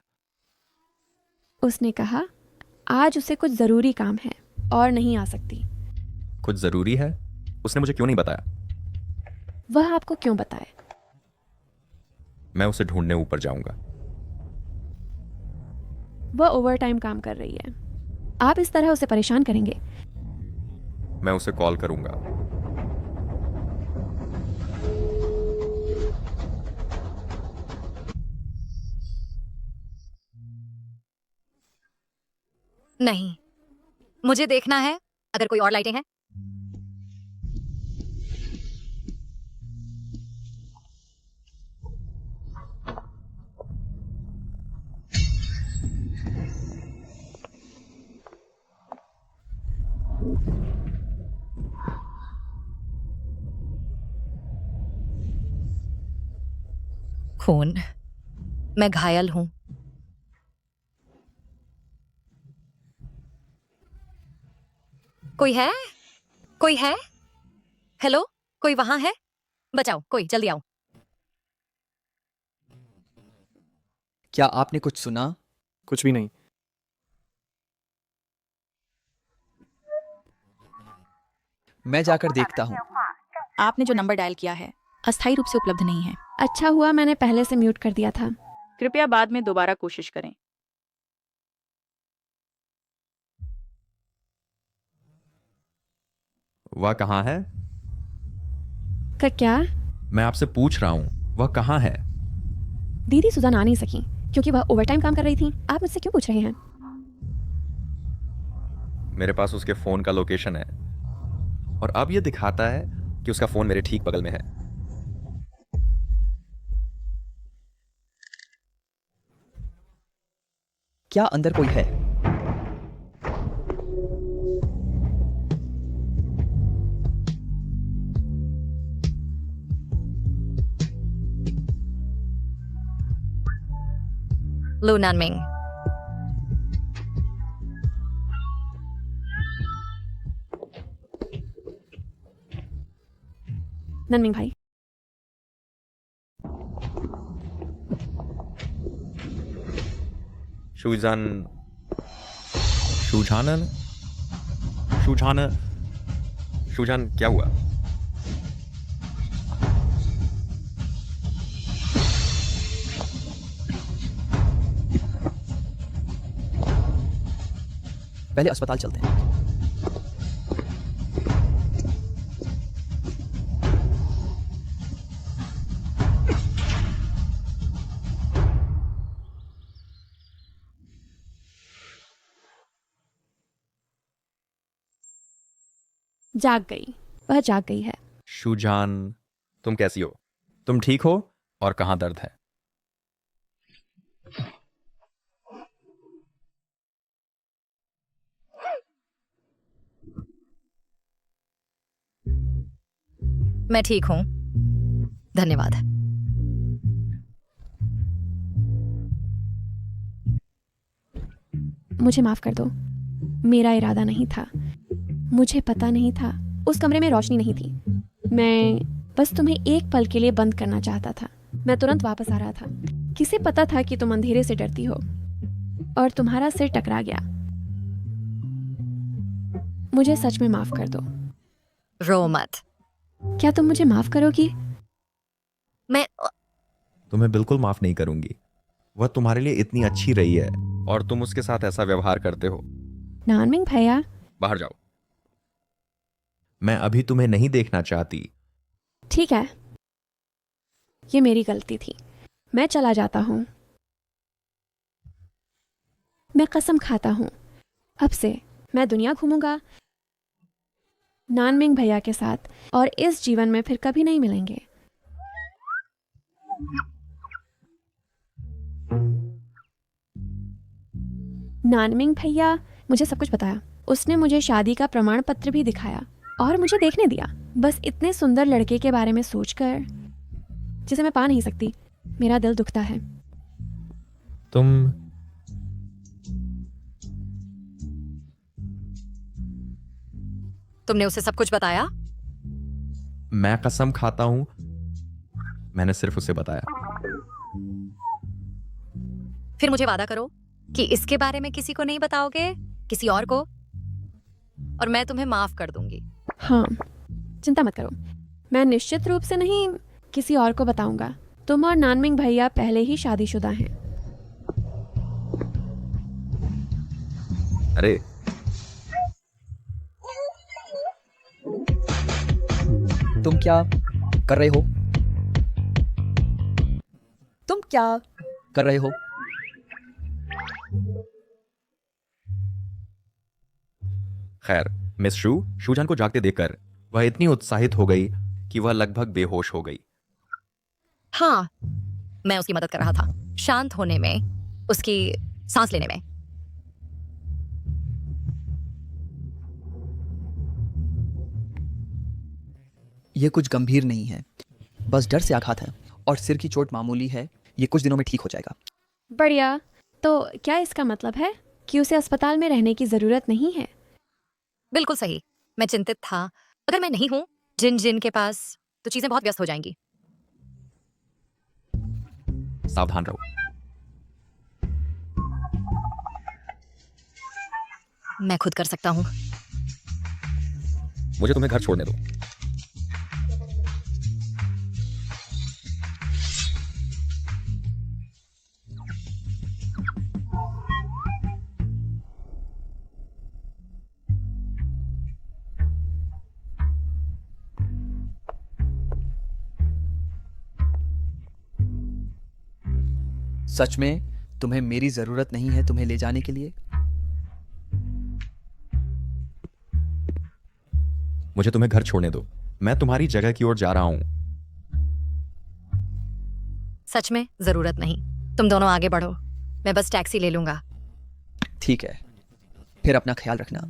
उसने कहा आज उसे कुछ ज़रूरी काम है और नहीं आ सकती। कुछ जरूरी है? उसने मुझे क्यों नहीं बताया? वह आपको क्यों बताए? मैं उसे ढूंढने ऊपर जाऊंगा। वह ओवरटाइम काम कर रही है। आप इस तरह उसे परेशान करेंगे? मैं उसे कॉल करूंगा। नहीं, मुझे देखना है अगर कोई और लाइटें हैं? खून। मैं घायल हूं। कोई है? कोई है? हेलो, कोई वहां है? बचाओ, कोई जल्दी आओ। क्या आपने कुछ सुना? कुछ भी नहीं। मैं जाकर देखता हूँ। आपने जो नंबर डायल किया है अस्थायी रूप से उपलब्ध नहीं है। अच्छा हुआ मैंने पहले से म्यूट कर दिया था। कृपया बाद में दोबारा कोशिश करें। वह कहाँ है? का क्या? मैं आपसे पूछ रहा हूँ, वह कहाँ है? दीदी सुजान आ नहीं सकी क्योंकि वह ओवरटाइम काम कर रही थी। आप मुझसे क्यों पूछ रहे हैं? मेरे पास उसके फोन का लोकेशन है और अब यह दिखाता है कि उसका फोन मेरे ठीक बगल में है। क्या अंदर कोई है? लू नानमिंग। ननमिंग भाई, शुजान शुजानन शुजान शुजान क्या हुआ? पहले अस्पताल चलते हैं। जाग गई। वह जाग गई है। शुजान, तुम कैसी हो? तुम ठीक हो? और कहाँ दर्द है? मैं ठीक हूं, धन्यवाद। मुझे माफ कर दो, मेरा इरादा नहीं था। मुझे पता नहीं था उस कमरे में रोशनी नहीं थी। मैं बस तुम्हें एक पल के लिए बंद करना चाहता था। मैं तुरंत वापस आ रहा था। किसे पता था कि तुम अंधेरे से डरती हो और तुम्हारा सिर टकरा गया। मुझे सच में माफ कर दो। रो मत। क्या तुम मुझे माफ करोगी? मैं तुम्हें बिल्कुल माफ नहीं करूंगी। वह तुम्हारे लिए इतनी अच्छी रही है और तुम उसके साथ ऐसा व्यवहार करते हो। नानमिंग भैया, बाहर जाओ। मैं अभी तुम्हें नहीं देखना चाहती। ठीक है, ये मेरी गलती थी। मैं चला जाता हूं। मैं कसम खाता हूं, अब से मैं दुनिया घूमूंगा नानमिंग भैया के साथ और इस जीवन में फिर कभी नहीं मिलेंगे। नानमिंग भैया मुझे सब कुछ बताया। उसने मुझे शादी का प्रमाण पत्र भी दिखाया और मुझे देखने दिया। बस इतने सुंदर लड़के के बारे में सोचकर, जिसे मैं पा नहीं सकती, मेरा दिल दुखता है। तुमने उसे सब कुछ बताया? मैं कसम खाता हूं, मैंने सिर्फ उसे बताया। फिर मुझे वादा करो कि इसके बारे में किसी को नहीं बताओगे, किसी और को, और मैं तुम्हें माफ कर दूंगी। हाँ, चिंता मत करो, मैं निश्चित रूप से नहीं किसी और को बताऊंगा। तुम और नानमिंग भैया पहले ही शादीशुदा हैं। अरे तुम क्या कर रहे हो? तुम क्या कर रहे हो? खैर, मिस शूजान को जागते देखकर वह इतनी उत्साहित हो गई कि वह लगभग बेहोश हो गई। हाँ, मैं उसकी मदद कर रहा था, शांत होने में, उसकी सांस लेने में। ये कुछ गंभीर नहीं है, बस डर से आघात है और सिर की चोट मामूली है, ये कुछ दिनों में ठीक हो जाएगा। बढ़िया। तो क्या इसका मतलब है कि उसे अस्पताल में रहने की ज़रूरत नहीं है? बिल्कुल सही। मैं चिंतित था, अगर मैं नहीं हूं जिन के पास, तो चीजें बहुत व्यस्त हो जाएंगी। सावधान रहो। मैं खुद कर सकता हूं। मुझे तुम्हें घर छोड़ने दो। सच में तुम्हें मेरी जरूरत नहीं है तुम्हें ले जाने के लिए? मुझे तुम्हें घर छोड़ने दो, मैं तुम्हारी जगह की ओर जा रहा हूं। सच में जरूरत नहीं, तुम दोनों आगे बढ़ो, मैं बस टैक्सी ले लूंगा। ठीक है, फिर अपना ख्याल रखना।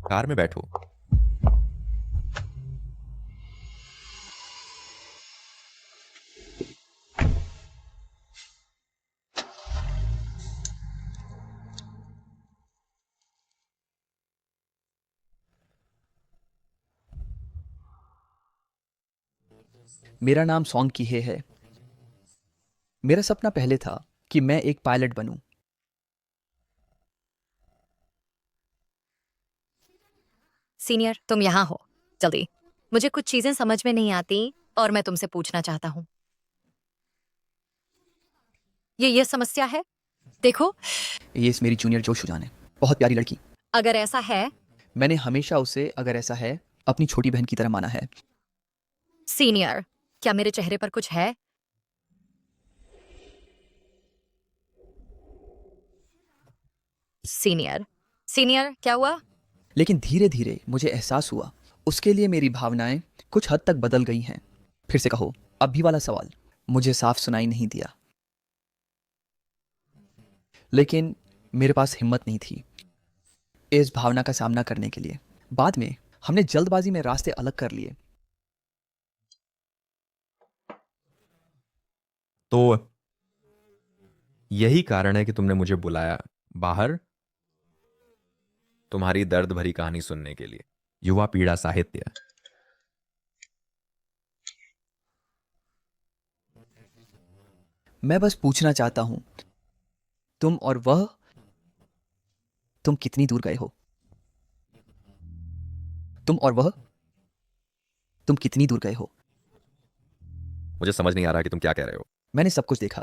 कार में बैठो। मेरा नाम सॉन्ग कीहे है। मेरा सपना पहले था कि मैं एक पायलट बनूं। सीनियर, तुम यहाँ हो, जल्दी। मुझे कुछ चीजें समझ में नहीं आती और मैं तुमसे पूछना चाहता हूँ। ये समस्या है, देखो। ये मेरी जूनियर जो शुजान है, बहुत प्यारी लड़की। अगर ऐसा है, मैंने हमेशा उसे अगर ऐसा है अपनी छोटी बहन की तरह माना है। सीनियर, क्या मेरे चेहरे पर कुछ है? सीनियर, क्या हुआ? लेकिन धीरे धीरे मुझे एहसास हुआ उसके लिए मेरी भावनाएं कुछ हद तक बदल गई हैं। फिर से कहो, अभी वाला सवाल मुझे साफ सुनाई नहीं दिया, लेकिन मेरे पास हिम्मत नहीं थी इस भावना का सामना करने के लिए। बाद में हमने जल्दबाजी में रास्ते अलग कर लिए। तो यही कारण है कि तुमने मुझे बुलाया बाहर तुम्हारी दर्द भरी कहानी सुनने के लिए। युवा पीड़ा साहित्य। मैं बस पूछना चाहता हूं, तुम और वह, तुम कितनी दूर गए हो? तुम और वह, तुम कितनी दूर गए हो? मुझे समझ नहीं आ रहा कि तुम क्या कह रहे हो। मैंने सब कुछ देखा।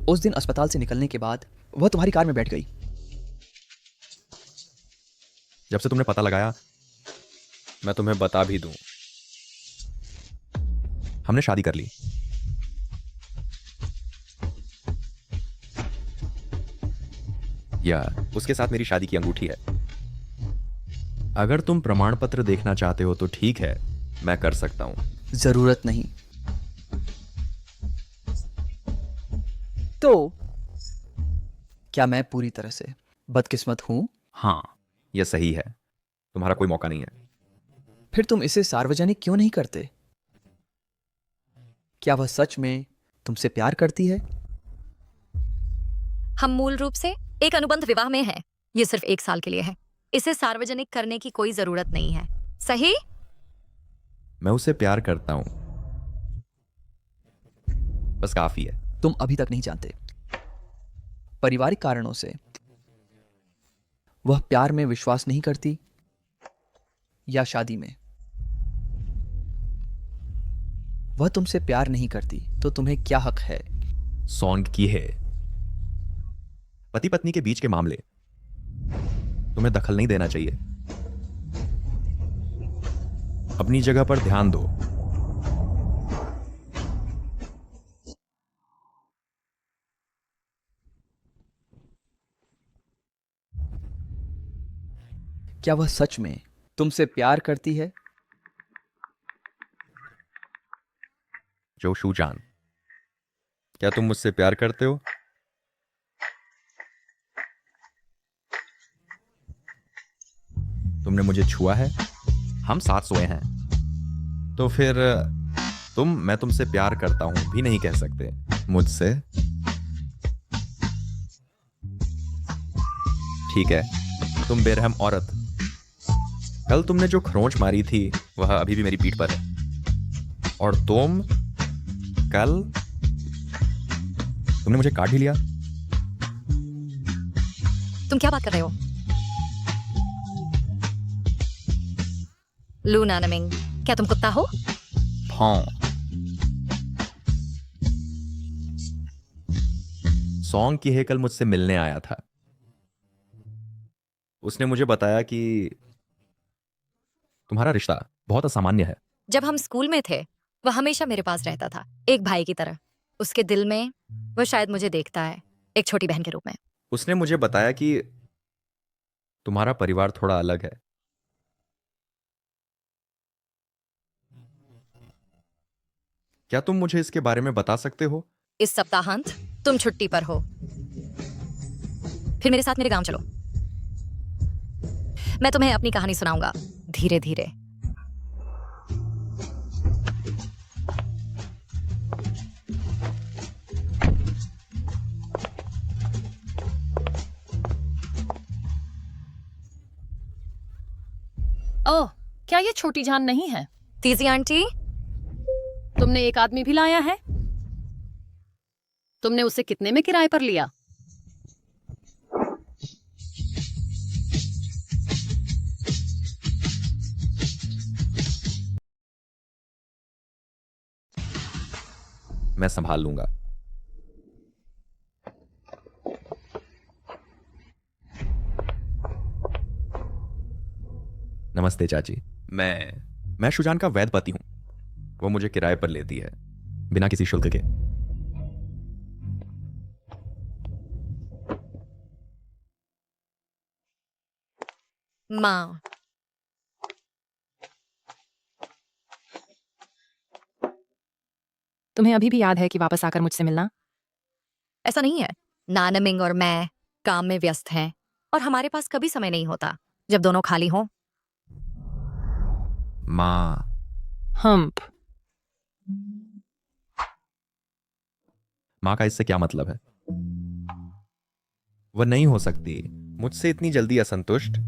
उस दिन अस्पताल से निकलने के बाद वह तुम्हारी कार में बैठ गई। जब से तुमने पता लगाया, मैं तुम्हें बता भी दूं, हमने शादी कर ली। या उसके साथ मेरी शादी की अंगूठी है। अगर तुम प्रमाण पत्र देखना चाहते हो तो ठीक है, मैं कर सकता हूं। जरूरत नहीं। तो क्या मैं पूरी तरह से बदकिस्मत हूं? हाँ, यह सही है, तुम्हारा कोई मौका नहीं है। फिर तुम इसे सार्वजनिक क्यों नहीं करते? क्या वह सच में तुमसे प्यार करती है? हम मूल रूप से एक अनुबंध विवाह में हैं। ये सिर्फ 1 साल के लिए है। इसे सार्वजनिक करने की कोई जरूरत नहीं है, सही? मैं उसे प्यार करता हूं, बस काफी है। तुम अभी तक नहीं जानते। पारिवारिक कारणों से वह प्यार में विश्वास नहीं करती या शादी में। वह तुमसे प्यार नहीं करती तो तुम्हें क्या हक है? सॉन्ग की है। पति पत्नी के बीच के मामले तुम्हें दखल नहीं देना चाहिए। अपनी जगह पर ध्यान दो। क्या वह सच में तुमसे प्यार करती है? जो शूजान, क्या तुम मुझसे प्यार करते हो? तुमने मुझे छुआ है, हम साथ सोए हैं, तो फिर मैं तुमसे प्यार करता हूं भी नहीं कह सकते मुझसे। ठीक है, तुम बेरहम औरत। कल तुमने जो खरोंच मारी थी वह अभी भी मेरी पीठ पर है, और कल तुमने मुझे काट भी लिया। तुम क्या बात कर रहे हो? लू नानमिंग, क्या तुम कुत्ता हो? हाँ। सॉन्ग की है कल मुझसे मिलने आया था। उसने मुझे बताया कि तुम्हारा रिश्ता बहुत असामान्य है। जब हम स्कूल में थे वह हमेशा मेरे पास रहता था, एक भाई की तरह। उसके दिल में वह शायद मुझे देखता है एक छोटी बहन के रूप में। उसने मुझे बताया कि तुम्हारा परिवार थोड़ा अलग है। क्या तुम मुझे इसके बारे में बता सकते हो? इस सप्ताहांत तुम छुट्टी पर हो, फिर मेरे साथ मेरे गांव चलो। मैं तुम्हें अपनी कहानी सुनाऊंगा धीरे धीरे। ओह, क्या ये छोटी जान नहीं है? तीजी आंटी, तुमने एक आदमी भी लाया है? तुमने उसे कितने में किराए पर लिया? मैं संभाल लूंगा। नमस्ते चाची। मैं शुजान का वैध पति हूं। वो मुझे किराए पर लेती है बिना किसी शुल्क के। माँ, तुम्हें अभी भी याद है कि वापस आकर मुझसे मिलना? ऐसा नहीं है। नानमिंग और मैं काम में व्यस्त हैं और हमारे पास कभी समय नहीं होता जब दोनों खाली हों। माँ, हम्प। माँ का इससे क्या मतलब है? वह नहीं हो सकती मुझसे इतनी जल्दी असंतुष्ट।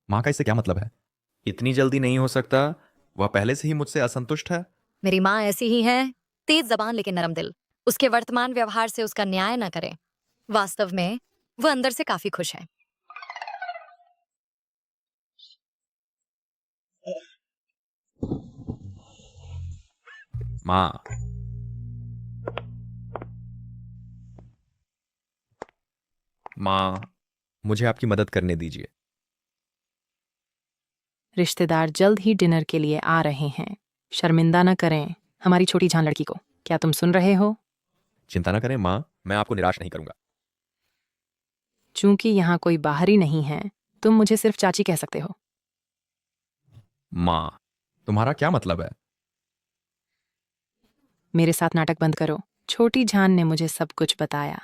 माँ का इससे क्या मतलब है? इतनी जल्दी नहीं हो सकता। वह पहले से ही मुझसे असंतुष्ट है। मेरी माँ ऐसी ही है, तेज जबान लेकिन नरम दिल। उसके वर्तमान व्यवहार से उसका न्याय न करें। वास्तव में वह अंदर से काफी खुश है। माँ, मुझे आपकी मदद करने दीजिए। रिश्तेदार जल्द ही डिनर के लिए आ रहे हैं। शर्मिंदा न करें हमारी छोटी जान लड़की को। क्या तुम सुन रहे हो? चिंता न करें माँ, मैं आपको निराश नहीं करूंगा। चूंकि यहाँ कोई बाहरी नहीं है, तुम मुझे सिर्फ चाची कह सकते हो। माँ, तुम्हारा क्या मतलब है? मेरे साथ नाटक बंद करो। छोटी जान ने मुझे सब कुछ बताया।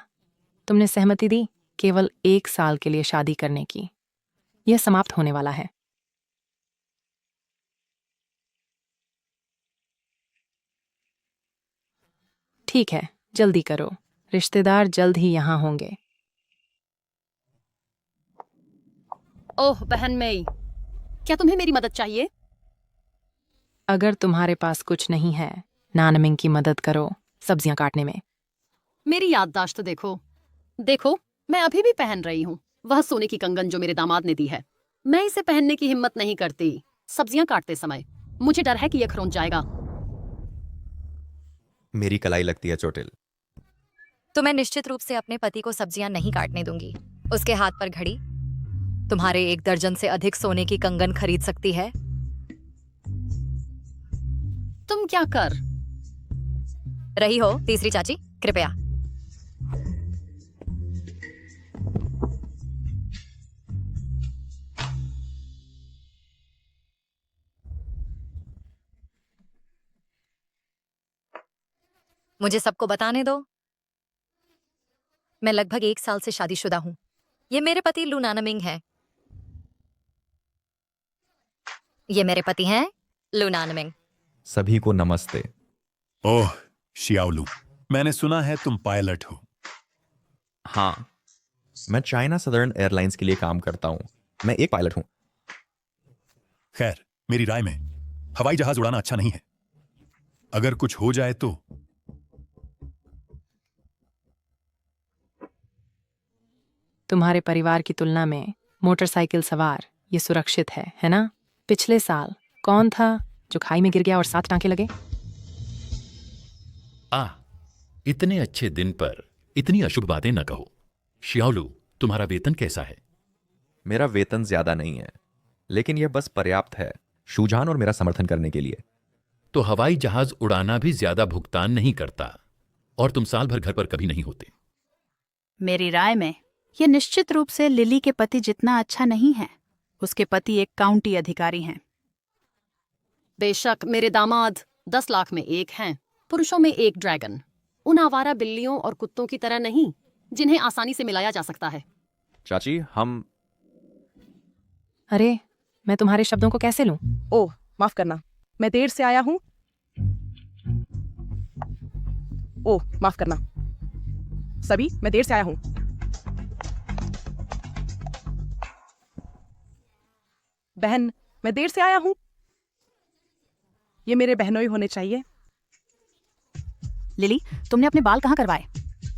तुमने सहमति दी केवल 1 साल के लिए शादी करने की। यह समाप्त होने वाला है। ठीक है, जल्दी करो। रिश्तेदार जल्द ही यहाँ होंगे। ओह बहन मई, क्या तुम्हें मेरी मदद चाहिए? अगर तुम्हारे पास कुछ नहीं है, नानमिंग की मदद करो सब्जियां काटने में। मेरी याददाश्त देखो। देखो, मैं अभी भी पहन रही हूँ वह सोने की कंगन जो मेरे दामाद ने दी है। मैं इसे पहनने की हिम्मत नहीं करती सब्जियां काटते समय। मुझे डर है कि यह खरोंच जाएगा। मेरी कलाई लगती है चोटिल। तो मैं निश्चित रूप से अपने पति को सब्जियां नहीं काटने दूंगी। उसके हाथ पर घड़ी तुम्हारे 1 दर्जन से अधिक सोने की कंगन खरीद सकती है। तुम क्या कर रही हो तीसरी चाची? कृपया। मुझे सबको बताने दो, मैं लगभग 1 साल से शादीशुदा हूं। ये मेरे पति लू नानमिंग हैं। ये मेरे पति हैं लू नानमिंग। सभी को नमस्ते। ओह शियाओलू, मैंने सुना है तुम पायलट हो। हाँ, मैं चाइना सदर्न एयरलाइंस के लिए काम करता हूं। मैं एक पायलट हूं। खैर, मेरी राय में हवाई जहाज उड़ाना अच्छा नहीं है। अगर कुछ हो जाए तो। तुम्हारे परिवार की तुलना में मोटरसाइकिल सवार ये सुरक्षित है ना? पिछले साल कौन था जो खाई में गिर गया और 7 टांके लगे? इतने अच्छे दिन पर इतनी अशुभ बातें न कहो। शियाओलू, तुम्हारा वेतन कैसा है? मेरा वेतन ज्यादा नहीं है, लेकिन यह बस पर्याप्त है शूजान और मेरा समर्थन करने के लिए। तो हवाई जहाज उड़ाना भी ज्यादा भुगतान नहीं करता और तुम साल भर घर पर कभी नहीं होते। मेरी राय में ये निश्चित रूप से लिली के पति जितना अच्छा नहीं है। उसके पति एक काउंटी अधिकारी हैं। बेशक मेरे दामाद 10 लाख में एक हैं, पुरुषों में एक ड्रैगन। उन आवारा बिल्लियों और कुत्तों की तरह नहीं जिन्हें आसानी से मिलाया जा सकता है। चाची, हम अरे, मैं तुम्हारे शब्दों को कैसे लूं? ओह, माफ करना, मैं देर से आया हूं। ओह, माफ करना सभी, मैं देर से आया हूं। बहन, मैं देर से आया हूं। ये मेरे बहनोई होने चाहिए। लिली, तुमने अपने बाल कहाँ करवाए?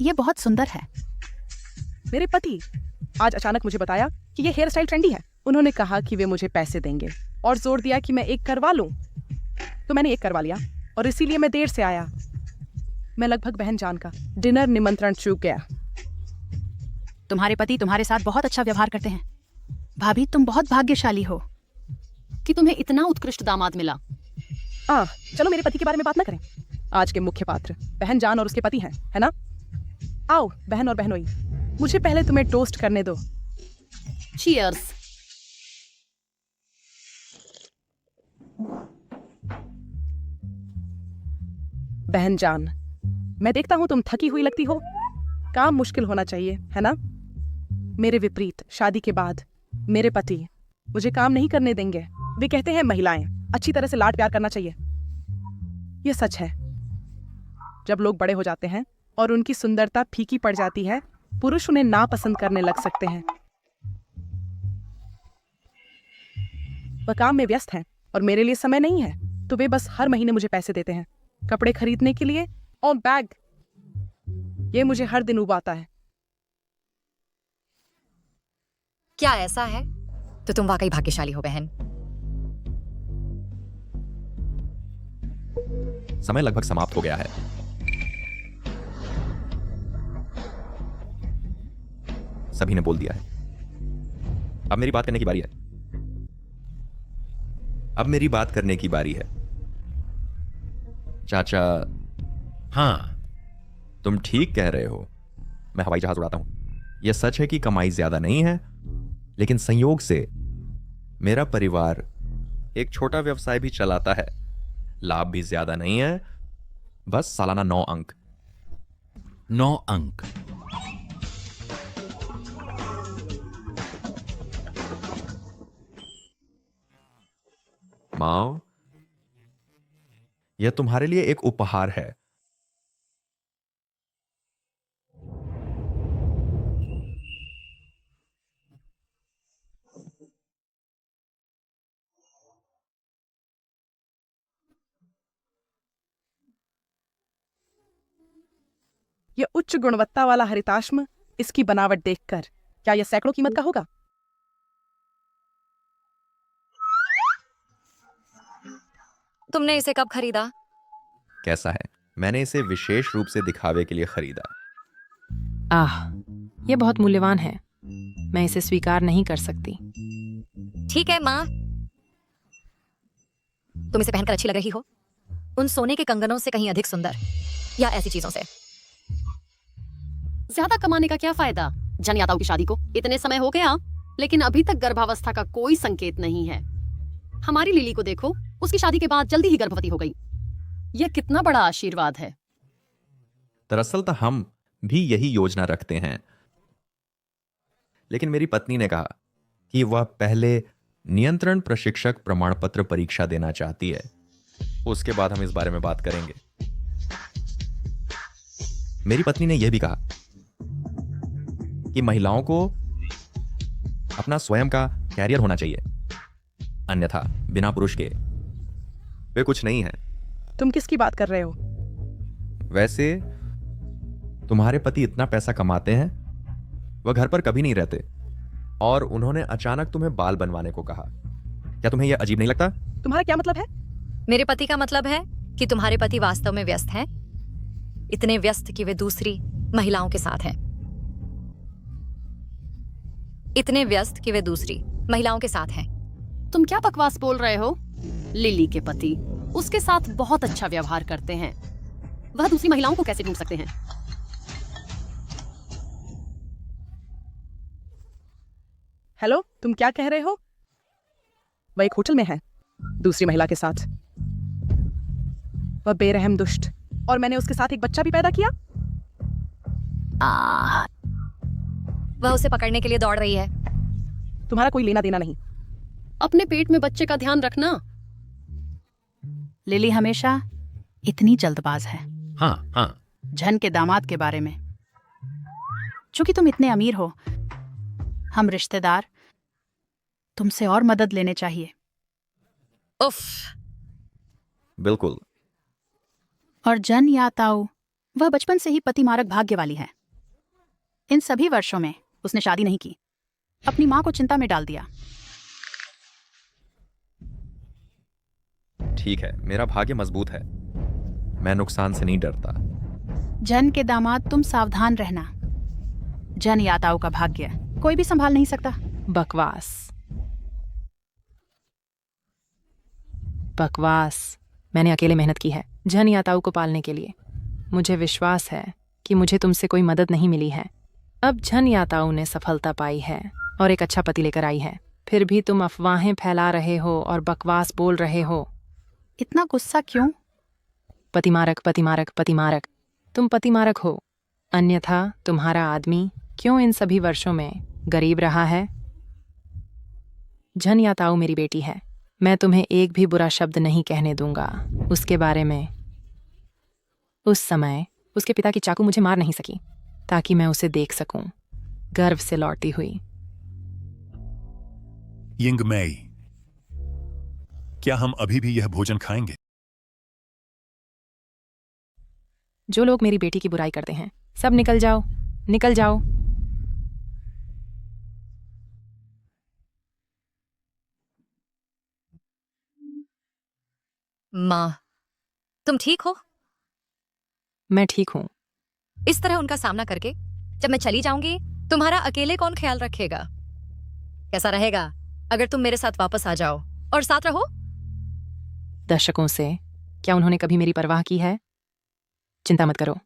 ये बहुत सुंदर है। मेरे पति आज अचानक मुझे बताया कि ये हेयर स्टाइल ट्रेंडी है। उन्होंने कहा कि वे मुझे पैसे देंगे और जोर दिया कि मैं एक करवा लूं। तो मैंने एक करवा लिया और इसीलिए मैं देर से आया। मैं लगभग बहन जान का डिनर निमंत्रण चूक गया। तुम्हारे पति तुम्हारे साथ बहुत अच्छा व्यवहार करते हैं। भाभी, तुम बहुत भाग्यशाली हो कि तुम्हें इतना उत्कृष्ट दामाद मिला। चलो मेरे पति के बारे में बात ना करें। आज के मुख्य पात्र बहन जान और उसके पति हैं, है ना? आओ बहन और बहनोई, मुझे पहले तुम्हें टोस्ट करने दो। चीयर्स। बहन जान, मैं देखता हूं तुम थकी हुई लगती हो। काम मुश्किल होना चाहिए, है ना? मेरे विपरीत शादी के बाद मेरे पति मुझे काम नहीं करने देंगे। वे कहते हैं महिलाएं अच्छी तरह से लाड प्यार करना चाहिए। यह सच है। जब लोग बड़े हो जाते हैं और उनकी सुंदरता फीकी पड़ जाती है, पुरुष उन्हें नापसंद करने लग सकते हैं। वह काम में व्यस्त हैं और मेरे लिए समय नहीं है, तो वे बस हर महीने मुझे पैसे देते हैं कपड़े खरीदने के लिए और बैग। ये मुझे हर दिन उबाता है। क्या ऐसा है? तो तुम वाकई भाग्यशाली हो बहन। समय लगभग समाप्त हो गया है। सभी ने बोल दिया है। अब मेरी बात करने की बारी है। अब मेरी बात करने की बारी है। चाचा, हाँ, तुम ठीक कह रहे हो। मैं हवाई जहाज उड़ाता हूं। यह सच है कि कमाई ज्यादा नहीं है, लेकिन संयोग से मेरा परिवार एक छोटा व्यवसाय भी चलाता है। लाभ भी ज्यादा नहीं है, बस सालाना 9 अंक। 9 अंक। माओ, यह तुम्हारे लिए एक उपहार है। ये उच्च गुणवत्ता वाला हरिताश्म, इसकी बनावट देखकर क्या यह सैकड़ों कीमत का होगा? तुमने इसे कब खरीदा? कैसा है? मैंने इसे विशेष रूप से दिखावे के लिए खरीदा। आह, यह बहुत मूल्यवान है। मैं इसे स्वीकार नहीं कर सकती। ठीक है माँ, तुम इसे पहनकर अच्छी लग रही हो, उन सोने के कंगनों से कहीं अधिक सुंदर, या ऐसी चीजों से। ज्यादा कमाने का क्या फायदा? जन यादव की शादी को इतने समय हो गया, लेकिन अभी तक गर्भावस्था का कोई संकेत नहीं है। हमारी लिली को देखो, उसकी शादी के बाद जल्दी ही गर्भवती हो गई। यह कितना बड़ा आशीर्वाद है। दरअसल तो हम भी यही योजना रखते हैं, लेकिन मेरी पत्नी ने कहा कि वह पहले नियंत्रण प्रशिक्षक प्रमाण पत्र परीक्षा देना चाहती है। उसके बाद हम इस बारे में बात करेंगे। मेरी पत्नी ने यह भी कहा कि महिलाओं को अपना स्वयं का कैरियर होना चाहिए, अन्यथा बिना पुरुष के वे कुछ नहीं है। तुम किसकी बात कर रहे हो? वैसे तुम्हारे पति इतना पैसा कमाते हैं, वह घर पर कभी नहीं रहते, और उन्होंने अचानक तुम्हें बाल बनवाने को कहा। क्या तुम्हें यह अजीब नहीं लगता? तुम्हारा क्या मतलब है? मेरे पति का मतलब है कि तुम्हारे पति वास्तव में व्यस्त हैं, इतने व्यस्त कि वे दूसरी महिलाओं के साथ हैं। इतने व्यस्त कि वे दूसरी महिलाओं के साथ हैं। तुम क्या बकवास बोल रहे हो? लिली के पति उसके साथ बहुत अच्छा व्यवहार करते हैं, वह दूसरी महिलाओं को कैसे ढूंढ सकते हैं? हेलो, तुम क्या कह रहे हो? वह एक होटल में है दूसरी महिला के साथ। वह बेरहम दुष्ट, और मैंने उसके साथ एक बच्चा भी पैदा किया। वह उसे पकड़ने के लिए दौड़ रही है। तुम्हारा कोई लेना देना नहीं। अपने पेट में बच्चे का ध्यान रखना। लिली हमेशा इतनी जल्दबाज है। हाँ हाँ, झन के दामाद के बारे में। चूंकि तुम इतने अमीर हो, हम रिश्तेदार तुमसे और मदद लेने चाहिए। उफ, बिल्कुल। और जन या ताऊ, वह बचपन से ही पतिमारक भाग्य वाली है। इन सभी वर्षों में उसने शादी नहीं की, अपनी मां को चिंता में डाल दिया। ठीक है, मेरा भाग्य मजबूत है, मैं नुकसान से नहीं डरता। जन के दामाद, तुम सावधान रहना। जन या ताऊ का भाग्य कोई भी संभाल नहीं सकता। बकवास, बकवास। मैंने अकेले मेहनत की है जन याताऊ को पालने के लिए। मुझे विश्वास है कि मुझे तुमसे कोई मदद नहीं मिली है। अब झन याताऊ ने सफलता पाई है और एक अच्छा पति लेकर आई है, फिर भी तुम अफवाहें फैला रहे हो और बकवास बोल रहे हो। इतना गुस्सा क्यों? पतिमारक, पतिमारक, पतिमारक। तुम पतिमारक हो, अन्यथा तुम्हारा आदमी क्यों इन सभी वर्षों में गरीब रहा है? झन याताऊ मेरी बेटी है, मैं तुम्हें एक भी बुरा शब्द नहीं कहने दूंगा उसके बारे में। उस समय उसके पिता की चाकू मुझे मार नहीं सकी, ताकि मैं उसे देख सकूं गर्व से लौटती हुई। यिंग मेई, क्या हम अभी भी यह भोजन खाएंगे? जो लोग मेरी बेटी की बुराई करते हैं, सब निकल जाओ, निकल जाओ। माँ, तुम ठीक हो? मैं ठीक हूं। इस तरह उनका सामना करके जब मैं चली जाऊंगी, तुम्हारा अकेले कौन ख्याल रखेगा? कैसा रहेगा अगर तुम मेरे साथ वापस आ जाओ और साथ रहो? दशकों से क्या उन्होंने कभी मेरी परवाह की है? चिंता मत करो,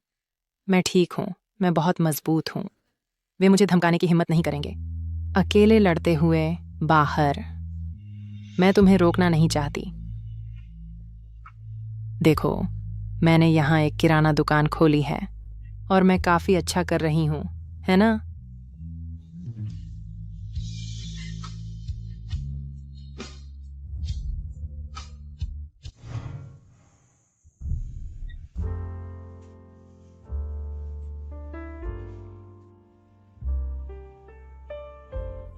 मैं ठीक हूं, मैं बहुत मजबूत हूं। वे मुझे धमकाने की हिम्मत नहीं करेंगे। अकेले लड़ते हुए बाहर, मैं तुम्हें रोकना नहीं चाहती। देखो, मैंने यहाँ एक किराना दुकान खोली है और मैं काफी अच्छा कर रही हूं, है ना?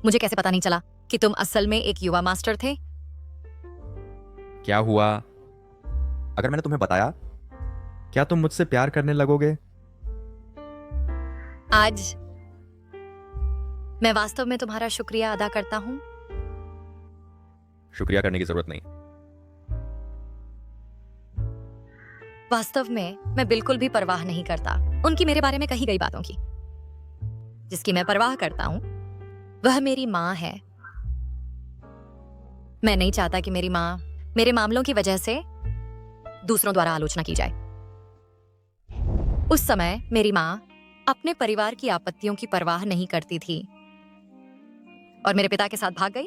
मुझे कैसे पता नहीं चला कि तुम असल में एक युवा मास्टर थे? क्या हुआ अगर मैंने तुम्हें बताया? क्या तुम मुझसे प्यार करने लगोगे? आज मैं वास्तव में तुम्हारा शुक्रिया अदा करता हूं। शुक्रिया करने की जरूरत नहीं। वास्तव में मैं बिल्कुल भी परवाह नहीं करता उनकी मेरे बारे में कही गई बातों की। जिसकी मैं परवाह करता हूं वह मेरी माँ है। मैं नहीं चाहता कि मेरी माँ मेरे मामलों की वजह से दूसरों द्वारा आलोचना की जाए। उस समय मेरी माँ अपने परिवार की आपत्तियों की परवाह नहीं करती थी और मेरे पिता के साथ भाग गई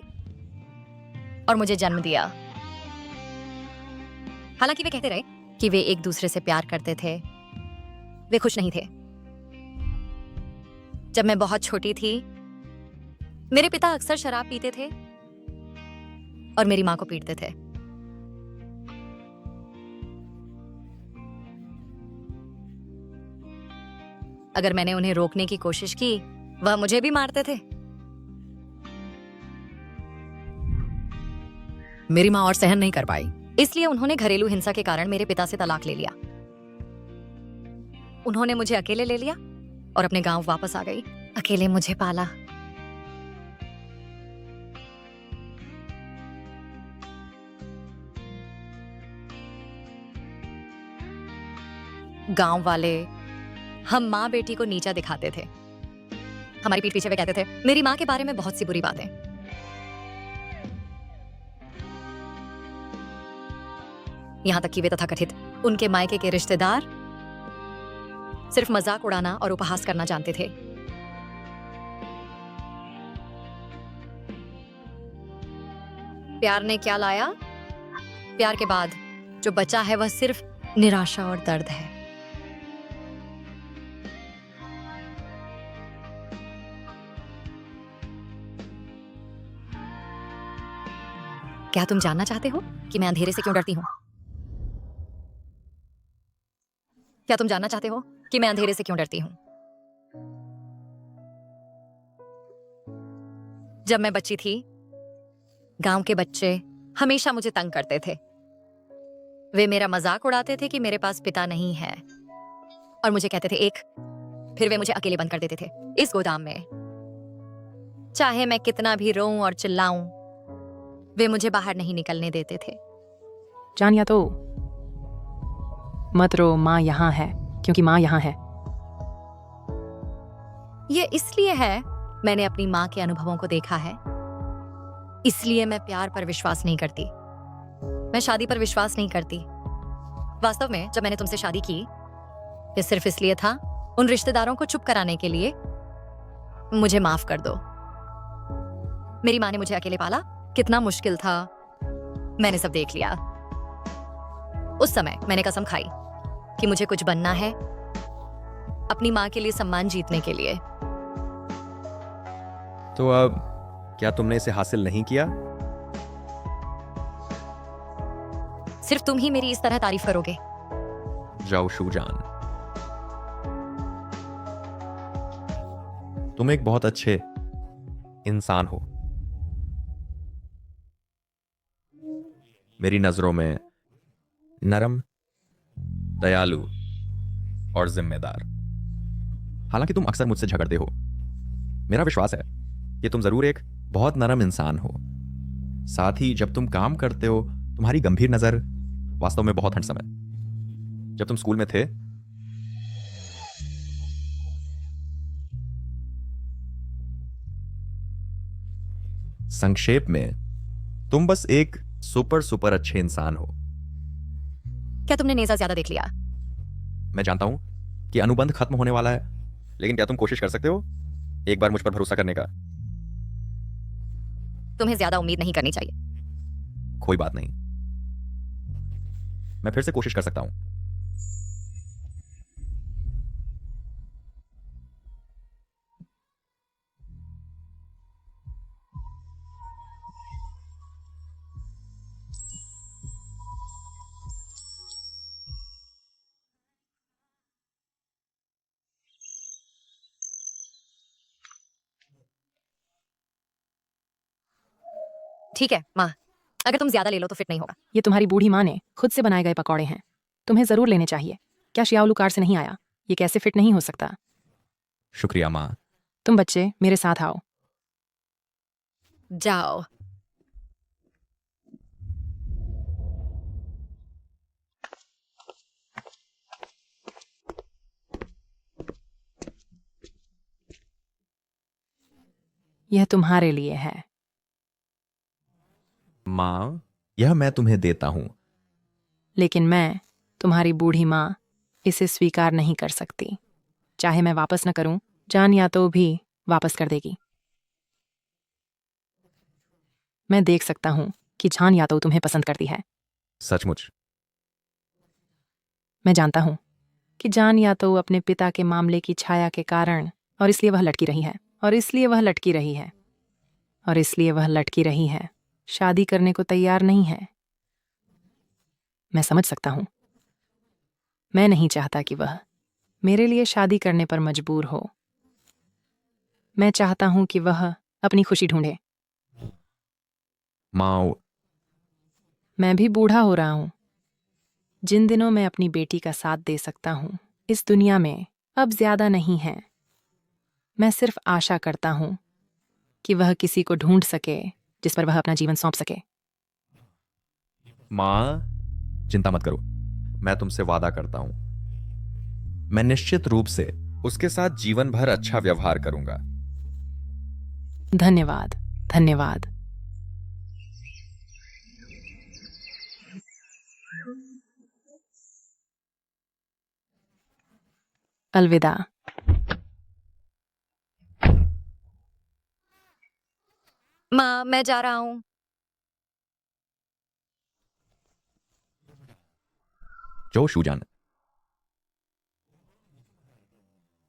और मुझे जन्म दिया। हालांकि वे कहते रहे कि वे एक दूसरे से प्यार करते थे, वे खुश नहीं थे। जब मैं बहुत छोटी थी मेरे पिता अक्सर शराब पीते थे और मेरी मां को पीटते थे। अगर मैंने उन्हें रोकने की कोशिश की वह मुझे भी मारते थे। मेरी मां और सहन नहीं कर पाई, इसलिए उन्होंने घरेलू हिंसा के कारण मेरे पिता से तलाक ले लिया। उन्होंने मुझे अकेले ले लिया और अपने गांव वापस आ गई। अकेले मुझे पाला। गांव वाले हम माँ बेटी को नीचा दिखाते थे। हमारी पीठ पीछे वे कहते थे मेरी माँ के बारे में बहुत सी बुरी बातें। यहां तक कि वे तथाकथित उनके मायके के रिश्तेदार सिर्फ मजाक उड़ाना और उपहास करना जानते थे। प्यार ने क्या लाया? प्यार के बाद जो बचा है वह सिर्फ निराशा और दर्द है। क्या तुम जानना चाहते हो कि मैं अंधेरे से क्यों डरती हूं? क्या तुम जानना चाहते हो कि मैं अंधेरे से क्यों डरती हूं? जब मैं बच्ची थी गांव के बच्चे हमेशा मुझे तंग करते थे। वे मेरा मजाक उड़ाते थे कि मेरे पास पिता नहीं है और मुझे कहते थे एक। फिर वे मुझे अकेले बंद कर देते थे इस गोदाम में। चाहे मैं कितना भी रोऊं और चिल्लाऊं वे मुझे बाहर नहीं निकलने देते थे। जानिया तो मत रो, माँ यहाँ है, क्योंकि माँ यहाँ है। ये इसलिए है मैंने अपनी माँ के अनुभवों को देखा है। इसलिए मैं प्यार पर विश्वास नहीं करती, मैं शादी पर विश्वास नहीं करती। वास्तव में जब मैंने तुमसे शादी की ये सिर्फ इसलिए था उन रिश्तेदारों को चुप कराने के लिए। मुझे माफ कर दो। मेरी माँ ने मुझे अकेले पाला, कितना मुश्किल था मैंने सब देख लिया। उस समय मैंने कसम खाई कि मुझे कुछ बनना है अपनी माँ के लिए सम्मान जीतने के लिए। तो अब क्या तुमने इसे हासिल नहीं किया? सिर्फ तुम ही मेरी इस तरह तारीफ करोगे। जाओ शूजान, तुम एक बहुत अच्छे इंसान हो। मेरी नजरों में नरम, दयालु और जिम्मेदार। हालांकि तुम अक्सर मुझसे झगड़ते हो, मेरा विश्वास है कि तुम जरूर एक बहुत नरम इंसान हो। साथ ही जब तुम काम करते हो तुम्हारी गंभीर नजर वास्तव में बहुत हैंडसम है। जब तुम स्कूल में थे संक्षेप में तुम बस एक सुपर अच्छे इंसान हो। क्या तुमने नेजा ज्यादा देख लिया? मैं जानता हूं कि अनुबंध खत्म होने वाला है, लेकिन क्या तुम कोशिश कर सकते हो एक बार मुझ पर भरोसा करने का? तुम्हें ज्यादा उम्मीद नहीं करनी चाहिए। कोई बात नहीं, मैं फिर से कोशिश कर सकता हूं। ठीक है माँ, अगर तुम ज्यादा ले लो तो फिट नहीं होगा। ये तुम्हारी बूढ़ी माँ ने खुद से बनाए गए पकौड़े हैं, तुम्हें जरूर लेने चाहिए। क्या शियाओलू कार से नहीं आया? ये कैसे फिट नहीं हो सकता? शुक्रिया माँ। तुम बच्चे मेरे साथ आओ। जाओ। यह तुम्हारे लिए है। माँ, यह मैं तुम्हें देता हूं। लेकिन मैं, तुम्हारी बूढ़ी माँ, इसे स्वीकार नहीं कर सकती। चाहे मैं वापस न करूं, जान या तो भी वापस कर देगी। मैं देख सकता हूं कि जान या तो तुम्हें पसंद करती है। सचमुच? मैं जानता हूं कि जान या तो अपने पिता के मामले की छाया के कारण, और इसलिए वह लटकी रही है, और इसलिए वह लटकी रही है, और इसलिए वह लटकी रही है, शादी करने को तैयार नहीं है। मैं समझ सकता हूं। मैं नहीं चाहता कि वह मेरे लिए शादी करने पर मजबूर हो। मैं चाहता हूं कि वह अपनी खुशी ढूंढे। माँ, मैं भी बूढ़ा हो रहा हूं। जिन दिनों मैं अपनी बेटी का साथ दे सकता हूं, इस दुनिया में अब ज्यादा नहीं है। मैं सिर्फ आशा करता हूं कि वह किसी को ढूंढ सके जिस पर वह अपना जीवन सौंप सके। माँ, चिंता मत करो। मैं तुमसे वादा करता हूं, मैं निश्चित रूप से उसके साथ जीवन भर अच्छा व्यवहार करूंगा। धन्यवाद, धन्यवाद। अलविदा। माँ, मैं जा रहा हूँ। जो शूजान,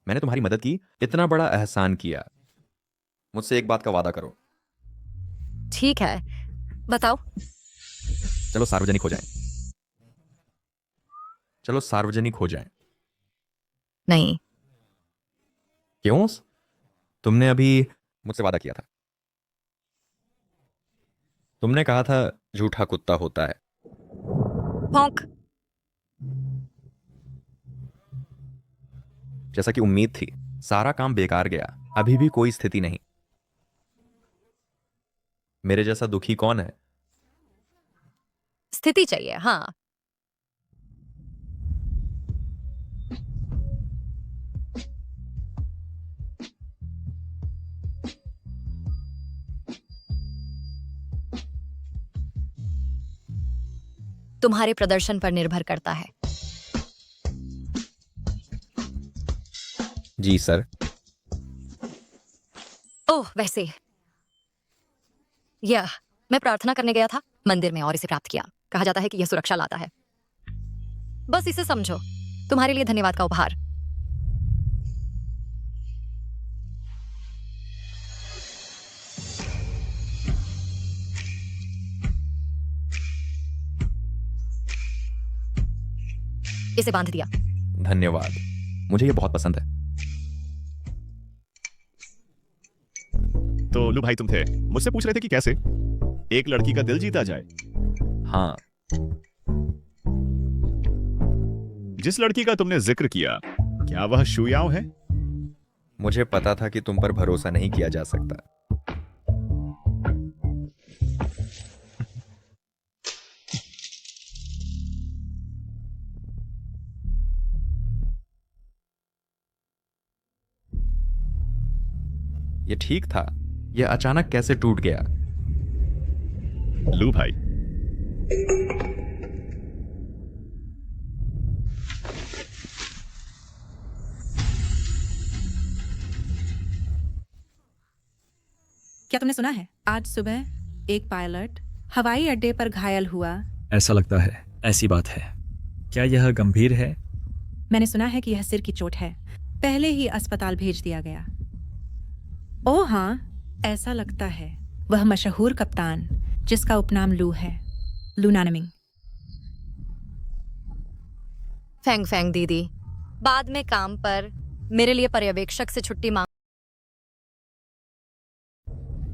मैंने तुम्हारी मदद की, इतना बड़ा एहसान किया। मुझसे एक बात का वादा करो। ठीक है, बताओ। चलो सार्वजनिक हो जाएं। चलो सार्वजनिक हो जाएं। नहीं। क्यों? तुमने अभी मुझसे वादा किया था। तुमने कहा था झूठा कुत्ता होता है। भौंक। जैसा कि उम्मीद थी, सारा काम बेकार गया। अभी भी कोई स्थिति नहीं। मेरे जैसा दुखी कौन है? स्थिति चाहिए, हाँ। तुम्हारे प्रदर्शन पर निर्भर करता है। जी सर। ओह, वैसे यह मैं प्रार्थना करने गया था मंदिर में और इसे प्राप्त किया। कहा जाता है कि यह सुरक्षा लाता है। बस इसे समझो, तुम्हारे लिए धन्यवाद का उपहार। इसे बांध दिया। धन्यवाद, मुझे ये बहुत पसंद है। तो लू भाई, तुम थे मुझसे पूछ रहे थे कि कैसे एक लड़की का दिल जीता जाए। हाँ, जिस लड़की का तुमने जिक्र किया, क्या वह शुयाओ है? मुझे पता था कि तुम पर भरोसा नहीं किया जा सकता। ये ठीक था। ये अचानक कैसे टूट गया? लू भाई, क्या तुमने सुना है? आज सुबह एक पायलट हवाई अड्डे पर घायल हुआ। ऐसा लगता है, ऐसी बात है। क्या यह गंभीर है? मैंने सुना है कि यह सिर की चोट है। पहले ही अस्पताल भेज दिया गया। ओह हाँ, ऐसा लगता है। वह मशहूर कप्तान जिसका उपनाम लू है, लू नानमिंग। फेंग फेंग दीदी, बाद में काम पर मेरे लिए पर्यवेक्षक से छुट्टी मांग।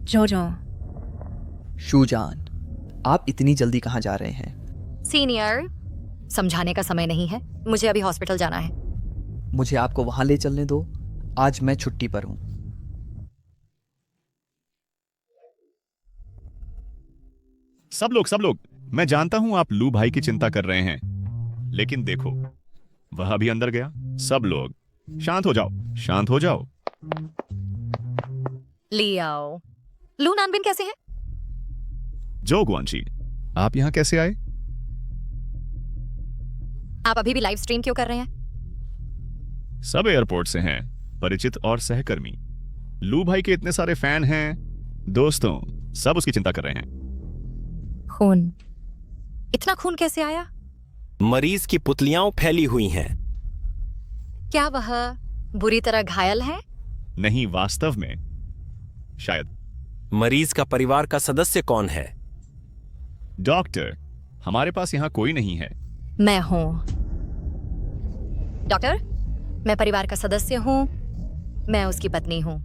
जोजो। शूजान, आप इतनी जल्दी कहाँ जा रहे हैं? सीनियर, समझाने का समय नहीं है। मुझे अभी हॉस्पिटल जाना है। मुझे आपको वहां ले चलने दो। आज मैं छुट्टी पर हूं। सब लोग, मैं जानता हूं आप लू भाई की चिंता कर रहे हैं, लेकिन देखो, वह अभी अंदर गया। सब लोग शांत हो जाओ। लियाओ, लू नानबिन कैसे हैं? जो गुआनजी, आप यहां कैसे आए? आप अभी भी लाइव स्ट्रीम क्यों कर रहे हैं? सब एयरपोर्ट से हैं, परिचित और सहकर्मी। लू भाई के इतने सारे फैन हैं, दोस्तों, सब उसकी चिंता कर रहे हैं। खून, इतना खून कैसे आया? मरीज की पुतलियां फैली हुई हैं। क्या वह बुरी तरह घायल है? नहीं, वास्तव में शायद। मरीज का परिवार का सदस्य कौन है? डॉक्टर, हमारे पास यहां कोई नहीं है। मैं हूं डॉक्टर, मैं परिवार का सदस्य हूं, मैं उसकी पत्नी हूं।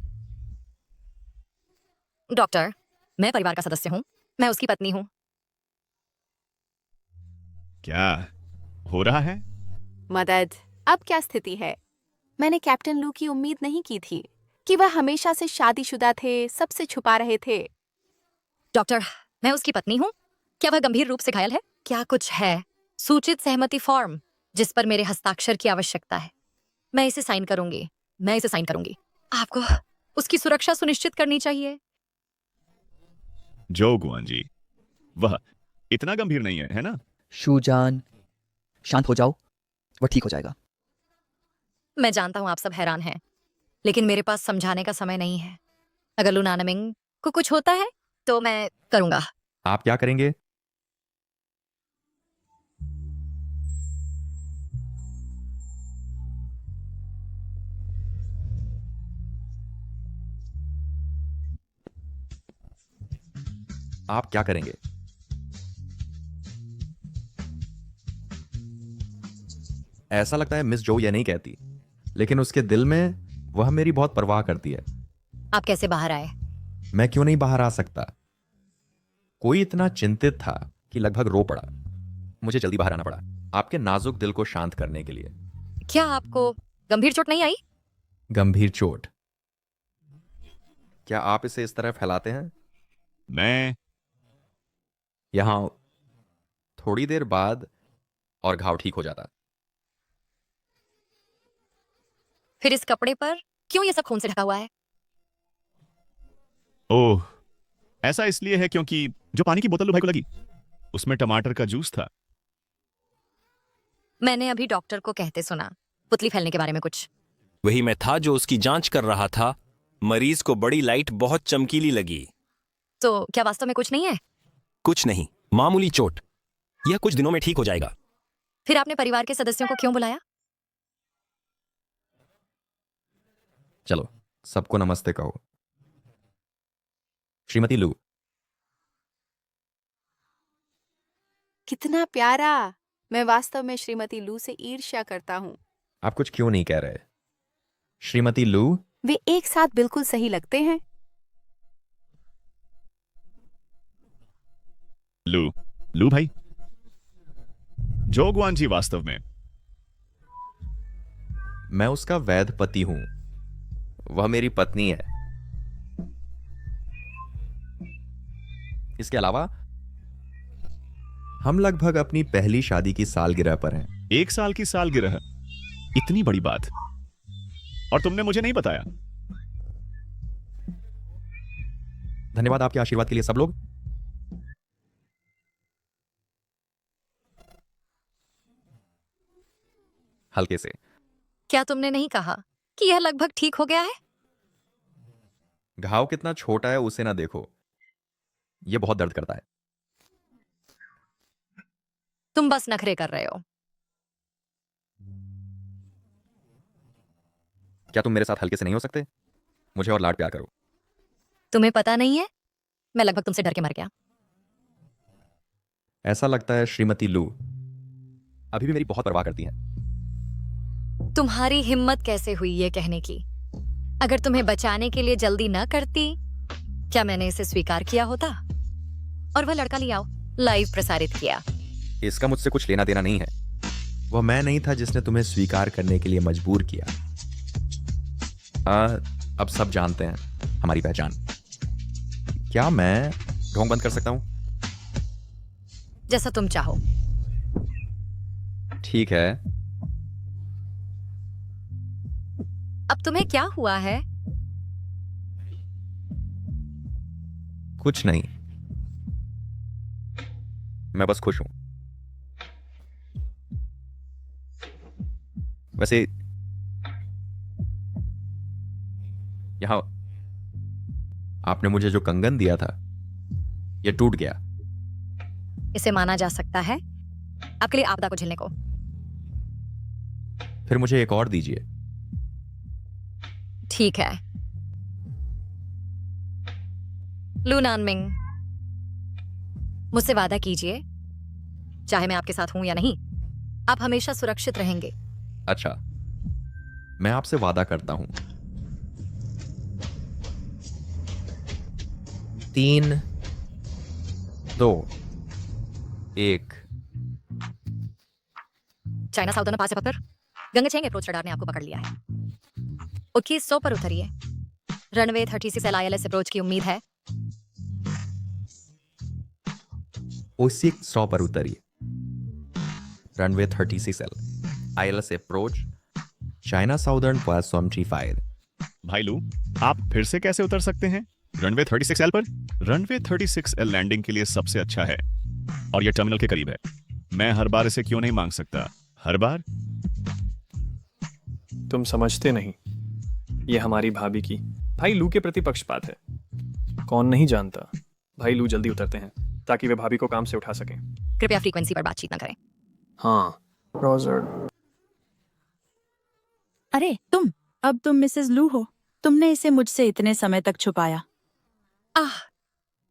डॉक्टर, मैं परिवार का सदस्य हूं, मैं उसकी पत्नी हूं। क्या हो रहा है? मदद, अब क्या स्थिति है? मैंने कैप्टन लू की उम्मीद नहीं की थी कि वह हमेशा से शादीशुदा थे, सबसे छुपा रहे थे। डॉक्टर, मैं उसकी पत्नी हूं। क्या वह गंभीर रूप से घायल है? क्या कुछ है सूचित सहमति फॉर्म जिस पर मेरे हस्ताक्षर की आवश्यकता है? मैं इसे साइन करूंगी। आपको उसकी सुरक्षा सुनिश्चित करनी चाहिए। जो गुआनजी, वह इतना गंभीर नहीं है ना? शूजान, शांत हो जाओ, वह ठीक हो जाएगा। मैं जानता हूं आप सब हैरान हैं, लेकिन मेरे पास समझाने का समय नहीं है। अगर लू नानमिंग को कुछ होता है तो मैं करूंगा। आप क्या करेंगे? आप क्या करेंगे? ऐसा लगता है मिस जो ये नहीं कहती, लेकिन उसके दिल में वह मेरी बहुत परवाह करती है। आप कैसे बाहर आए? मैं क्यों नहीं बाहर आ सकता? कोई इतना चिंतित था कि लगभग रो पड़ा। मुझे जल्दी बाहर आना पड़ा आपके नाजुक दिल को शांत करने के लिए। क्या आपको गंभीर चोट नहीं आई? गंभीर चोट? क्या आप इसे इस तरह फैलाते हैं? मैं यहां थोड़ी देर बाद और घाव ठीक हो जाता। फिर इस कपड़े पर क्यों ये सब खून से ढका हुआ है? ओह, ऐसा इसलिए है क्योंकि जो पानी की बोतल लू भाई को लगी, उसमें टमाटर का जूस था। मैंने अभी डॉक्टर को कहते सुना पुतली फैलने के बारे में कुछ। वही मैं था जो उसकी जांच कर रहा था। मरीज को बड़ी लाइट बहुत चमकीली लगी। तो क्या वास्तव में कुछ नहीं है? कुछ नहीं, मामूली चोट। यह कुछ दिनों में ठीक हो जाएगा। फिर आपने परिवार के सदस्यों को क्यों बुलाया? चलो सबको नमस्ते कहो। श्रीमती लू। कितना प्यारा। मैं वास्तव में श्रीमती लू से ईर्ष्या करता हूँ। आप कुछ क्यों नहीं कह रहे? श्रीमती लू, वे एक साथ बिल्कुल सही लगते हैं। लू भाई, जो गुआनजी वास्तव में मैं उसका वैध पति हूं, वह मेरी पत्नी है। इसके अलावा हम लगभग अपनी पहली शादी की सालगिरह पर हैं। 1 साल की सालगिरह, इतनी बड़ी बात, और तुमने मुझे नहीं बताया। धन्यवाद आपके आशीर्वाद के लिए सब लोग। हल्के से। क्या तुमने नहीं कहा कि यह लगभग ठीक हो गया है? घाव कितना छोटा है उसे ना देखो, यह बहुत दर्द करता है। तुम बस नखरे कर रहे हो। क्या तुम मेरे साथ हल्के से नहीं हो सकते? मुझे और लाड प्यार करो। तुम्हें पता नहीं है, मैं लगभग तुमसे डर के मर गया। ऐसा लगता है श्रीमती लू अभी भी मेरी बहुत परवाह करती हैं। तुम्हारी हिम्मत कैसे हुई ये कहने की? अगर तुम्हें बचाने के लिए जल्दी न करती, क्या मैंने इसे स्वीकार किया होता? और वह लड़का ले आओ, लाइव प्रसारित किया। इसका मुझसे कुछ लेना देना नहीं है। वह मैं नहीं था जिसने तुम्हें स्वीकार करने के लिए मजबूर किया। हाँ, अब सब जानते हैं हमारी पहचान। क्या मैं ढोंग बंद कर सकता हूँ? जैसा तुम चाहो। ठीक है। अब तुम्हें क्या हुआ है? कुछ नहीं, मैं बस खुश हूं। वैसे यहां आपने मुझे जो कंगन दिया था, यह टूट गया। इसे माना जा सकता है आपके लिए आपदा को झेलने को। फिर मुझे एक और दीजिए। ठीक है। लू नानमिंग, मुझसे वादा कीजिए, चाहे मैं आपके साथ हूं या नहीं, आप हमेशा सुरक्षित रहेंगे। अच्छा, मैं आपसे वादा करता हूं। 3, 2, 1। चाइना साउदर्न पास से पकड़। गंगा चेंग अप्रोच रडार ने आपको पकड़ लिया है। ओके, 100 पर उतरिए। रनवे 36 LILS अप्रोच की उम्मीद है। उसी 100 पर उतरिए। Runway 36L ILS approach, China southern पास 25। भाई लू, आप फिर से कैसे उतर सकते हैं रनवे 36L पर? रनवे 36L लैंडिंग के लिए सबसे अच्छा है और यह टर्मिनल के करीब है। मैं हर बार इसे क्यों नहीं मांग सकता? हर बार? तुम समझते नहीं, ये हमारी भाभी की भाई लू के प्रति पक्षपात है। कौन नहीं जानता? भाई लू जल्दी उतरते हैं ताकि वे भाभी को काम से उठा सकें। कृपया फ्रीक्वेंसी पर बातचीत न करें। हाँ, रोजर। अरे अब तुम मिसेस लू हो। तुमने इसे मुझसे इतने समय तक छुपाया।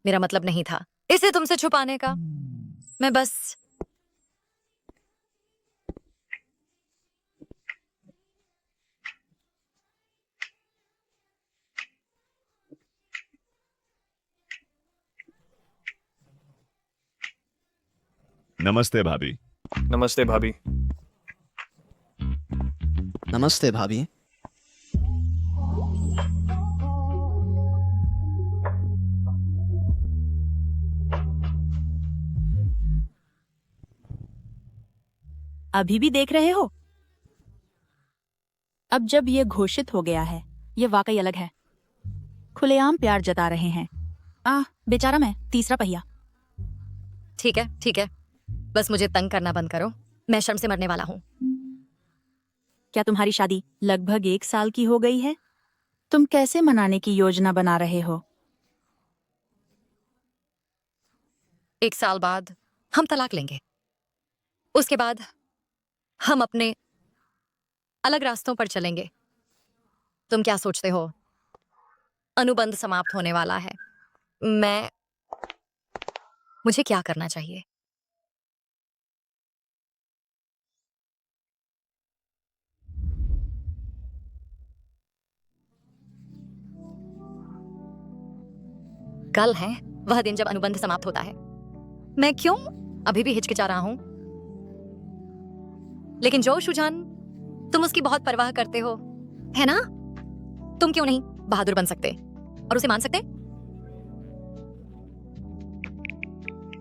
मेरा मतलब नहीं था इसे तुमसे छुपाने का। मैं बस नमस्ते भाभी। नमस्ते भाभी। नमस्ते भाभी। अभी भी देख रहे हो? अब जब ये घोषित हो गया है, ये वाकई अलग है। खुलेआम प्यार जता रहे हैं। बेचारा मैं, तीसरा पहिया। ठीक है, बस मुझे तंग करना बंद करो। मैं शर्म से मरने वाला हूं। क्या तुम्हारी शादी लगभग 1 साल की हो गई है? तुम कैसे मनाने की योजना बना रहे हो? 1 साल बाद हम तलाक लेंगे। उसके बाद हम अपने अलग रास्तों पर चलेंगे। तुम क्या सोचते हो? अनुबंध समाप्त होने वाला है। मुझे क्या करना चाहिए? कल है वह दिन जब अनुबंध समाप्त होता है। मैं क्यों अभी भी हिचकिचा रहा हूं? लेकिन जो शुजान, तुम उसकी बहुत परवाह करते हो, है ना? तुम क्यों नहीं बहादुर बन सकते और उसे मान सकते?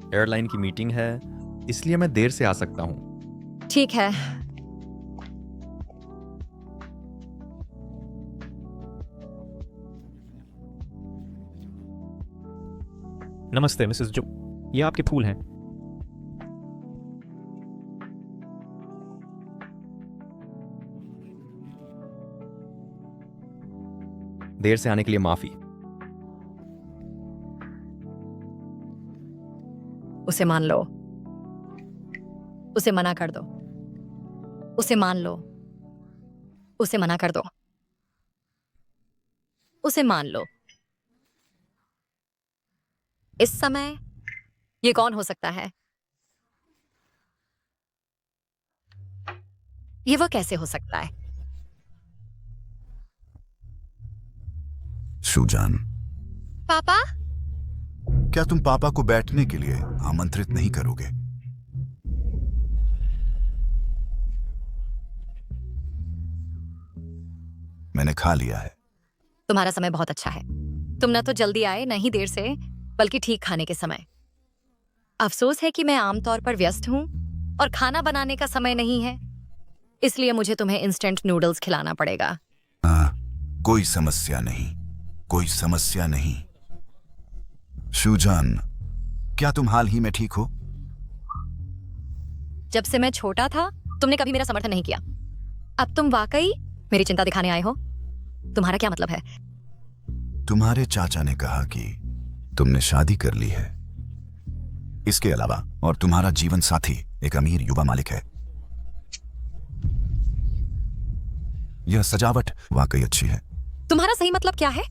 एयरलाइन की मीटिंग है, इसलिए मैं देर से आ सकता हूं। ठीक है। नमस्ते मिसेस जो, ये आपके फूल हैं। देर से आने के लिए माफी। उसे मान लो। उसे मना कर दो। उसे मान लो। उसे मना कर दो। उसे मान लो। इस समय ये कौन हो सकता है? ये वो कैसे हो सकता है? शुजान, पापा, क्या तुम पापा को बैठने के लिए आमंत्रित नहीं करोगे? मैंने खा लिया है। तुम्हारा समय बहुत अच्छा है। तुम न तो जल्दी आए न ही देर से, बल्कि ठीक खाने के समय। अफसोस है कि मैं आमतौर पर व्यस्त हूँ और खाना बनाने का समय नहीं है, इसलिए मुझे तुम्हें इंस्टेंट नूडल्स खिलाना पड़ेगा। कोई समस्या नहीं, कोई समस्या नहीं। शुजान, क्या तुम हाल ही में ठीक हो? जब से मैं छोटा था तुमने कभी मेरा समर्थन नहीं किया। अब तुम वाकई मेरी चिंता दिखाने आए हो? तुम्हारा क्या मतलब है? तुम्हारे चाचा ने कहा कि तुमने शादी कर ली है। इसके अलावा और तुम्हारा जीवन साथी एक अमीर युवा मालिक है। यह सजावट वाकई अच्छी है। तुम्हारा सही मतलब क्या है?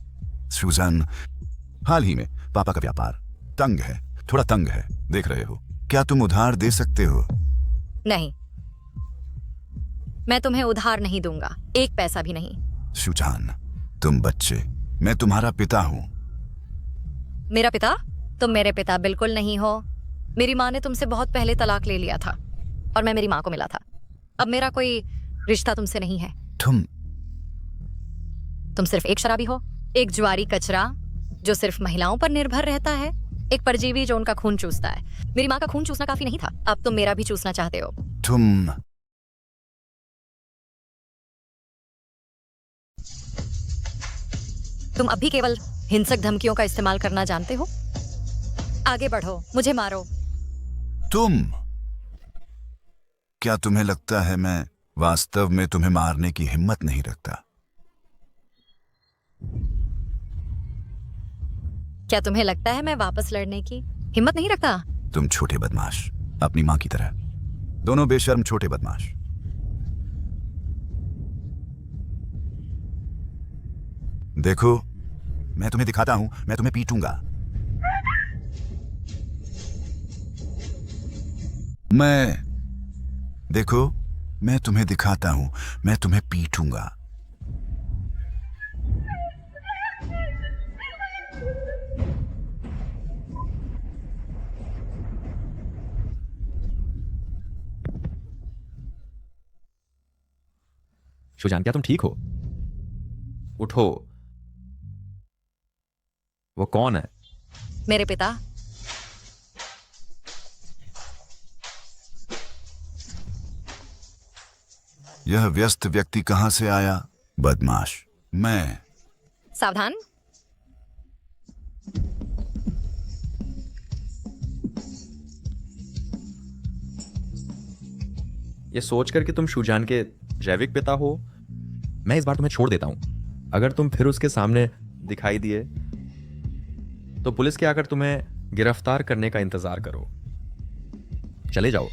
सुजान, हाल ही में पापा का व्यापार तंग है, थोड़ा तंग है, देख रहे हो। क्या तुम उधार दे सकते हो? नहीं, मैं तुम्हें उधार नहीं दूंगा, एक पैसा भी नहीं। सुजान, तुम बच्चे, मैं तुम्हारा पिता हूं। मेरा पिता? तुम मेरे पिता बिल्कुल नहीं हो। मेरी माँ ने तुमसे बहुत पहले तलाक ले लिया था और मैं मेरी माँ को मिला था। अब मेरा कोई रिश्ता तुमसे नहीं है। तुम सिर्फ एक शराबी हो, एक जुआरी कचरा जो सिर्फ महिलाओं पर निर्भर रहता है, एक परजीवी जो उनका खून चूसता है। मेरी माँ का खून चूसना काफी नहीं था, अब तुम मेरा भी चूसना चाहते हो। तुम अब भी केवल हिंसक धमकियों का इस्तेमाल करना जानते हो। आगे बढ़ो, मुझे मारो। क्या तुम्हें लगता है मैं वास्तव में तुम्हें मारने की हिम्मत नहीं रखता? क्या तुम्हें लगता है मैं वापस लड़ने की हिम्मत नहीं रखता? तुम छोटे बदमाश, अपनी मां की तरह, दोनों बेशर्म छोटे बदमाश। देखो, मैं तुम्हें दिखाता हूं, मैं तुम्हें पीटूंगा। देखो, मैं तुम्हें दिखाता हूं, मैं तुम्हें पीटूंगा। शुजान, क्या तुम ठीक हो? उठो। वो कौन है? मेरे पिता। यह व्यस्त व्यक्ति कहां से आया? बदमाश। मैं। सावधान। ये सोचकर कि तुम शुजान के जैविक पिता हो, मैं इस बार तुम्हें छोड़ देता हूं। अगर तुम फिर उसके सामने दिखाई दिए तो पुलिस के आकर तुम्हें गिरफ्तार करने का इंतजार करो। चले जाओ।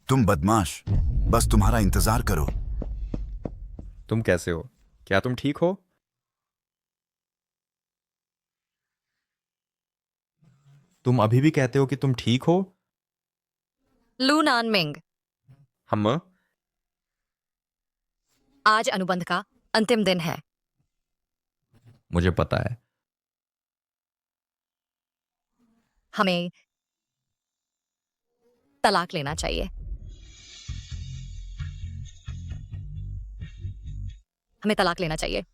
तुम बदमाश, बस तुम्हारा इंतजार करो। तुम कैसे हो? क्या तुम ठीक हो? तुम अभी भी कहते हो कि तुम ठीक हो? लू नानमिंग, हम आज अनुबंध का अंतिम दिन है। मुझे पता है। हमें तलाक लेना चाहिए। हमें तलाक लेना चाहिए।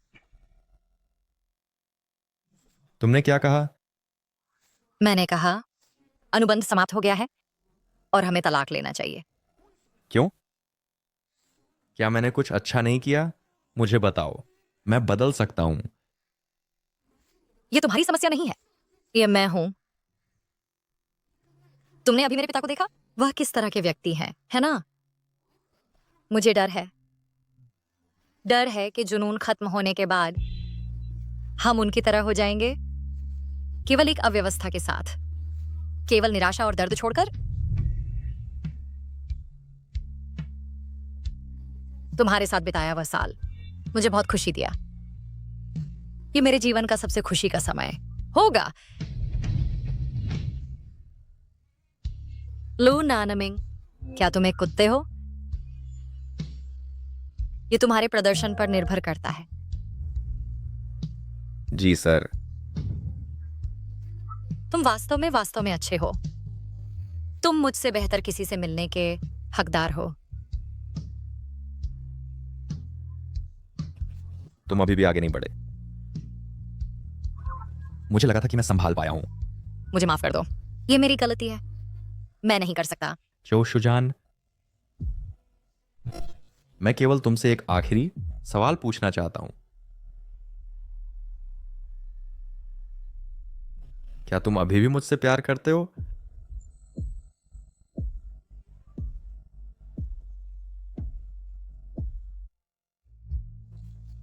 तुमने क्या कहा? मैंने कहा अनुबंध समाप्त हो गया है और हमें तलाक लेना चाहिए। क्यों? क्या मैंने कुछ अच्छा नहीं किया? मुझे बताओ, मैं बदल सकता हूं। यह तुम्हारी समस्या नहीं है, यह मैं हूं। तुमने अभी मेरे पिता को देखा? वह किस तरह के व्यक्ति हैं, है ना? मुझे डर है। डर है कि जुनून खत्म होने के बाद हम उनकी तरह हो जाएंगे, केवल एक अव्यवस्था के साथ, केवल निराशा और दर्द छोड़कर। तुम्हारे साथ बिताया वह साल मुझे बहुत खुशी दिया। ये मेरे जीवन का सबसे खुशी का समय होगा। लू नानमिंग, क्या तुम एक कुत्ते हो? ये तुम्हारे प्रदर्शन पर निर्भर करता है। जी सर। तुम वास्तव में अच्छे हो। तुम मुझसे बेहतर किसी से मिलने के हकदार हो। तुम अभी भी आगे नहीं बढ़े। मुझे लगा था कि मैं संभाल पाया हूं। मुझे माफ कर दो, ये मेरी गलती है, मैं नहीं कर सकता। जो शुजान, मैं केवल तुमसे एक आखिरी सवाल पूछना चाहता हूं। क्या तुम अभी भी मुझसे प्यार करते हो?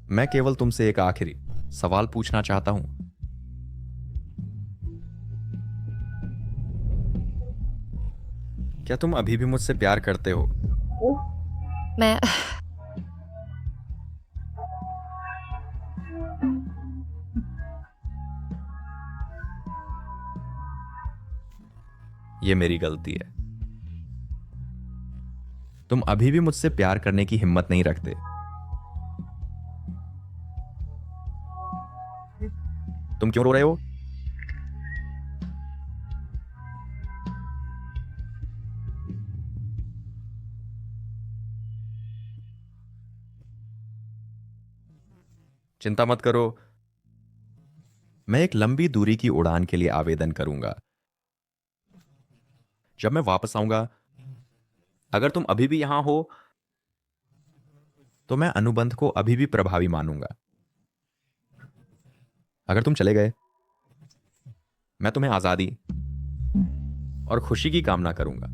मैं केवल तुमसे एक आखिरी सवाल पूछना चाहता हूं। क्या तुम अभी भी मुझसे प्यार करते हो? मैं ये मेरी गलती है। तुम अभी भी मुझसे प्यार करने की हिम्मत नहीं रखते। तुम क्यों रो रहे हो? चिंता मत करो, मैं एक लंबी दूरी की उड़ान के लिए आवेदन करूंगा। जब मैं वापस आऊंगा, अगर तुम अभी भी यहां हो, तो मैं अनुबंध को अभी भी प्रभावी मानूंगा। अगर तुम चले गए, मैं तुम्हें आजादी और खुशी की कामना करूंगा।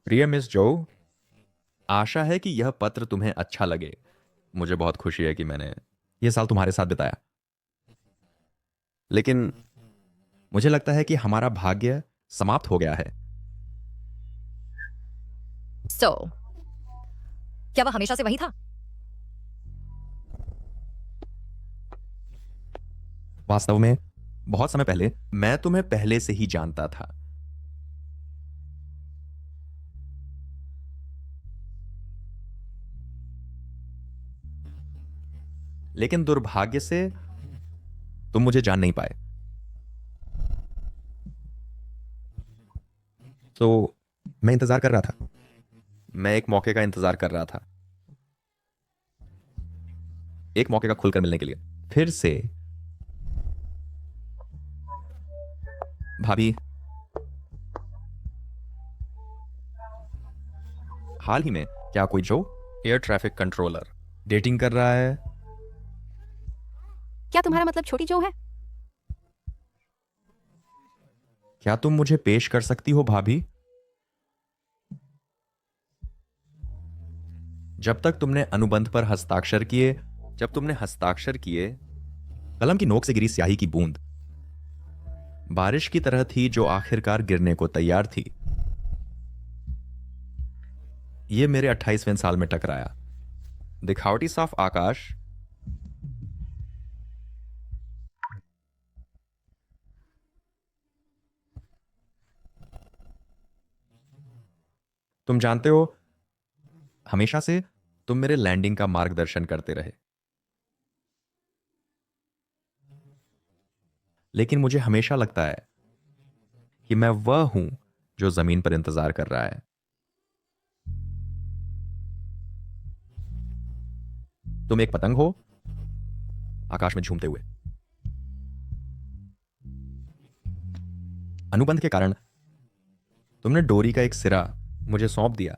प्रिय मिस जो, आशा है कि यह पत्र तुम्हें अच्छा लगे। मुझे बहुत खुशी है कि मैंने यह साल तुम्हारे साथ बिताया, लेकिन मुझे लगता है कि हमारा भाग्य समाप्त हो गया है। क्या वह हमेशा से वही था? वास्तव में बहुत समय पहले मैं तुम्हें पहले से ही जानता था। लेकिन दुर्भाग्य से तुम मुझे जान नहीं पाए। तो मैं इंतजार कर रहा था, मैं एक मौके का इंतजार कर रहा था, एक मौके का खुलकर मिलने के लिए। फिर से भाभी, हाल ही में क्या कोई जो एयर ट्रैफिक कंट्रोलर डेटिंग कर रहा है? क्या तुम्हारा मतलब छोटी जो है? क्या तुम मुझे पेश कर सकती हो भाभी? जब तक तुमने अनुबंध पर हस्ताक्षर किए, जब तुमने हस्ताक्षर किए, कलम की नोक से गिरी स्याही की बूंद बारिश की तरह थी जो आखिरकार गिरने को तैयार थी। यह मेरे 28वें साल में टकराया। दिखावटी साफ आकाश, तुम जानते हो, हमेशा से तुम मेरे लैंडिंग का मार्गदर्शन करते रहे, लेकिन मुझे हमेशा लगता है कि मैं वह हूं जो जमीन पर इंतजार कर रहा है। तुम एक पतंग हो, आकाश में झूमते हुए। अनुबंध के कारण तुमने डोरी का एक सिरा मुझे सौंप दिया।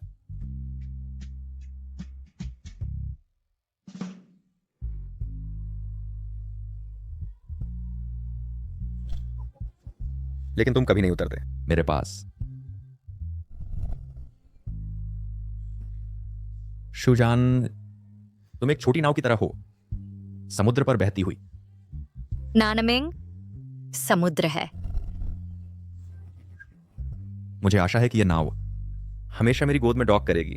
लेकिन तुम कभी नहीं उतरते मेरे पास। शुजान, तुम एक छोटी नाव की तरह हो, समुद्र पर बहती हुई। नानमिंग समुद्र है। मुझे आशा है कि यह नाव हमेशा मेरी गोद में डॉक करेगी।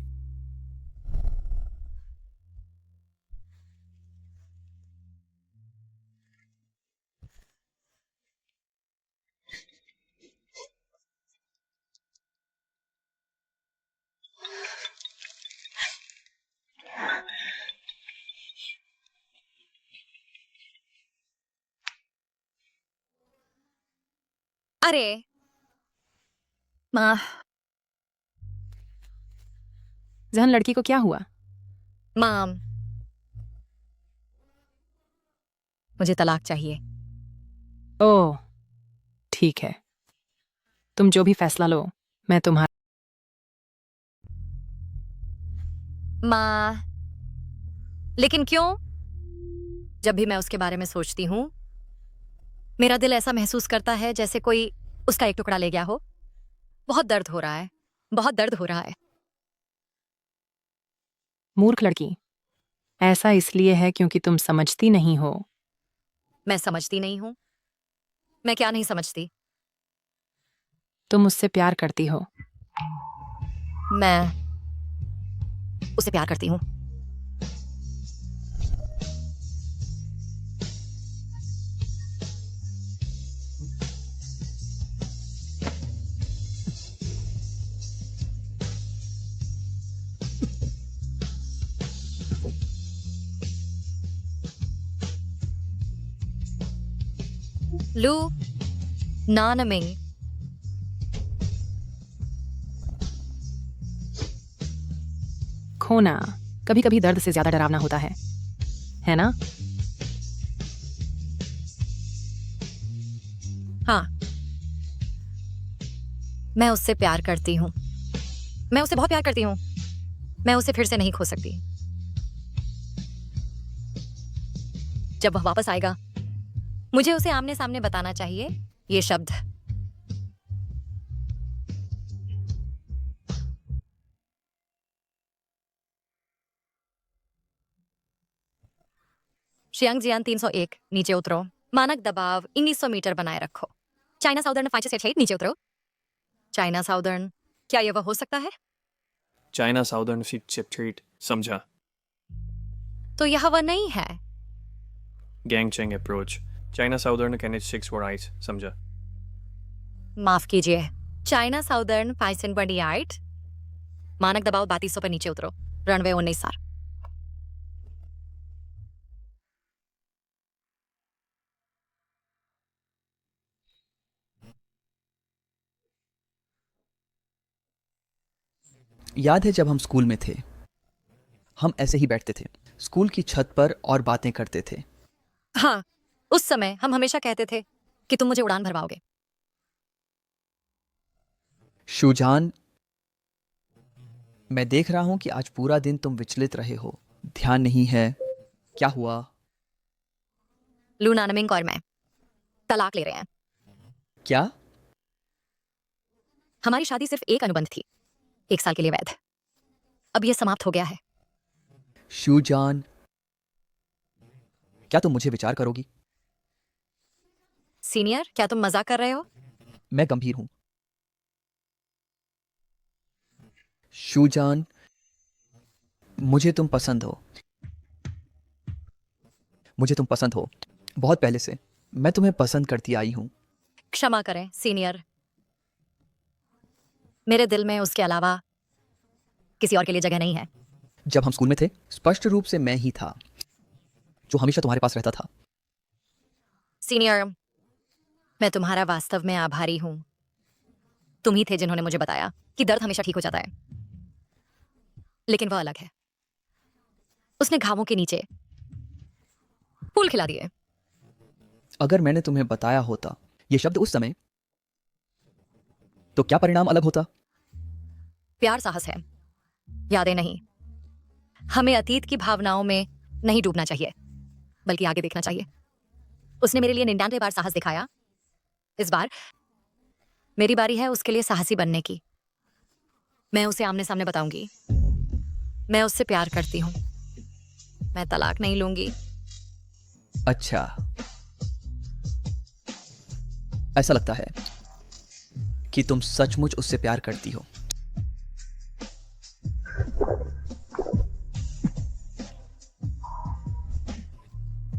अरे माँ, जहन लड़की को क्या हुआ? माँ, मुझे तलाक चाहिए। ओह, ठीक है, तुम जो भी फैसला लो, मैं तुम्हारा। माँ, लेकिन क्यों? जब भी मैं उसके बारे में सोचती हूँ, मेरा दिल ऐसा महसूस करता है जैसे कोई उसका एक टुकड़ा ले गया हो। बहुत दर्द हो रहा है, बहुत दर्द हो रहा है। मूर्ख लड़की, ऐसा इसलिए है क्योंकि तुम समझती नहीं हो। मैं समझती नहीं हूँ? मैं क्या नहीं समझती? तुम उससे प्यार करती हो। मैं उसे प्यार करती हूँ। लू नानमिंग, खोना कभी कभी दर्द से ज्यादा डरावना होता है ना? हाँ, मैं उससे प्यार करती हूँ। मैं उसे बहुत प्यार करती हूँ। मैं उसे फिर से नहीं खो सकती। जब वह वापस आएगा, मुझे उसे आमने सामने बताना चाहिए ये शब्द। शियांगजियान 301, नीचे उतरो। मानक दबाव 1900 मीटर बनाए रखो। चाइना साउदर्न 568, नीचे उतरो। चाइना साउदर्न, क्या यह वह हो सकता है? China southern seat chip treat, समझा? तो यह वह नहीं है। गैंगचेंग अप्रोच, चाइना साउदर्न कैनेज 6 वराइज, समझा? माफ कीजिए, चाइना साउदर्न 528, मानक दबाव 3200 पर नीचे उतरो। रनवे 19 सार। याद है जब हम स्कूल में थे, हम ऐसे ही बैठते थे स्कूल की छत पर और बातें करते थे। हाँ, उस समय हम हमेशा कहते थे कि तुम मुझे उड़ान भरवाओगे। शुजान, मैं देख रहा हूं कि आज पूरा दिन तुम विचलित रहे हो। ध्यान नहीं है। क्या हुआ? लू नानमिंग और मैं तलाक ले रहे हैं। क्या? हमारी शादी सिर्फ एक अनुबंध थी, 1 साल के लिए वैध। अब यह समाप्त हो गया है। शूजान, क्या तुम मुझे विचार करोगी? सीनियर, क्या तुम मजाक कर रहे हो? मैं गंभीर हूं। शूजान, मुझे तुम पसंद हो। मुझे तुम पसंद हो बहुत पहले से। मैं तुम्हें पसंद करती आई हूं। क्षमा करें सीनियर, मेरे दिल में उसके अलावा किसी और के लिए जगह नहीं है। जब हम स्कूल में थे, स्पष्ट रूप से मैं ही था जो हमेशा तुम्हारे पास रहता था। सीनियर, मैं तुम्हारा वास्तव में आभारी हूं। तुम ही थे जिन्होंने मुझे बताया कि दर्द हमेशा ठीक हो जाता है, लेकिन वह अलग है। उसने घावों के नीचे फूल खिला दिए। अगर मैंने तुम्हें बताया होता ये शब्द उस समय, तो क्या परिणाम अलग होता? प्यार साहस है, यादें नहीं। हमें अतीत की भावनाओं में नहीं डूबना चाहिए, बल्कि आगे देखना चाहिए। उसने मेरे लिए 99 बार साहस दिखाया। इस बार मेरी बारी है उसके लिए साहसी बनने की। मैं उसे आमने सामने बताऊंगी, मैं उससे प्यार करती हूं। मैं तलाक नहीं लूंगी। अच्छा, ऐसा लगता है कि तुम सचमुच उससे प्यार करती हो।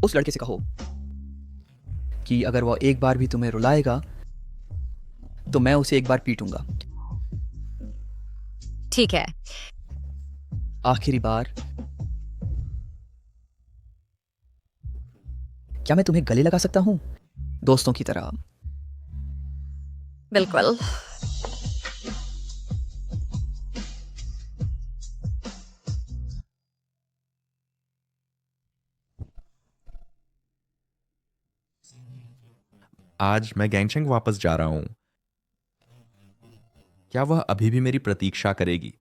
उस लड़के से कहो कि अगर वह एक बार भी तुम्हें रुलाएगा तो मैं उसे एक बार पीटूंगा। ठीक है। आखिरी बार, क्या मैं तुम्हें गले लगा सकता हूं, दोस्तों की तरह? बिल्कुल। आज मैं गैंगचेंग वापस जा रहा हूं। क्या वह अभी भी मेरी प्रतीक्षा करेगी?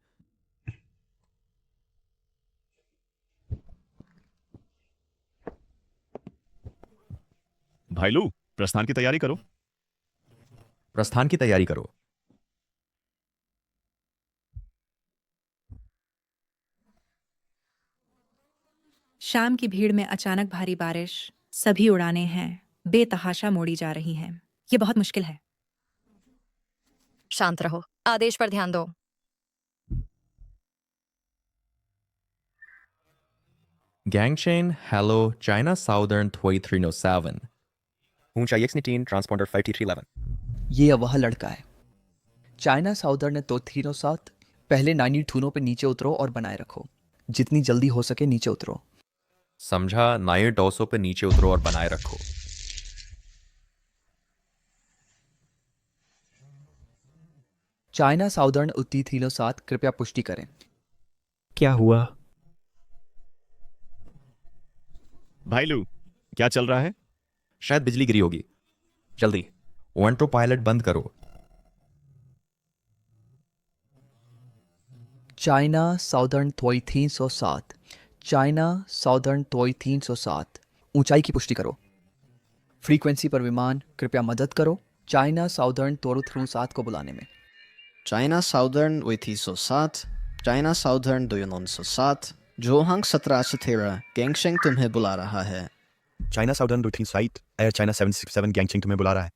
भाईलू, प्रस्थान की तैयारी करो। प्रस्थान की तैयारी करो। शाम की भीड़ में अचानक भारी बारिश, सभी उड़ानें हैं बेतहाशा मोड़ी जा रही हैं। ये बहुत मुश्किल है। शांत रहो, आदेश पर ध्यान दो। Gangchain, Hello, China Southern 2307. ऊंचाई X19, ट्रांसपॉन्डर 5311. ये वह लड़का है। China southern 2307। पहले 9 थूनों पे नीचे उतरो और बनाए रखो। जितनी जल्दी हो सके नीचे उतरो। समझा। नायर डोसो पे नीचे उतरो और बनाए रखो। चाइना साउदर्न 2307, कृपया पुष्टि करें। क्या हुआ? भाईलू, क्या चल रहा है? शायद बिजली गिरी होगी। जल्दी ऑटो पायलट बंद करो। China southern 2307। चाइना साउदर्न 2307, ऊंचाई की पुष्टि करो। फ्रीक्वेंसी पर विमान, कृपया मदद करो चाइना साउदर्न 2307 को बुलाने में। चाइना साउदर्न 2307, चाइना साउदर्न 2907, जोहांग 1713, गैंगशेंग तुम्हें बुला रहा है। चाइना साउदर्न 2307, एयर चाइना 767, गैंगचेंग तुम्हें बुला रहा है।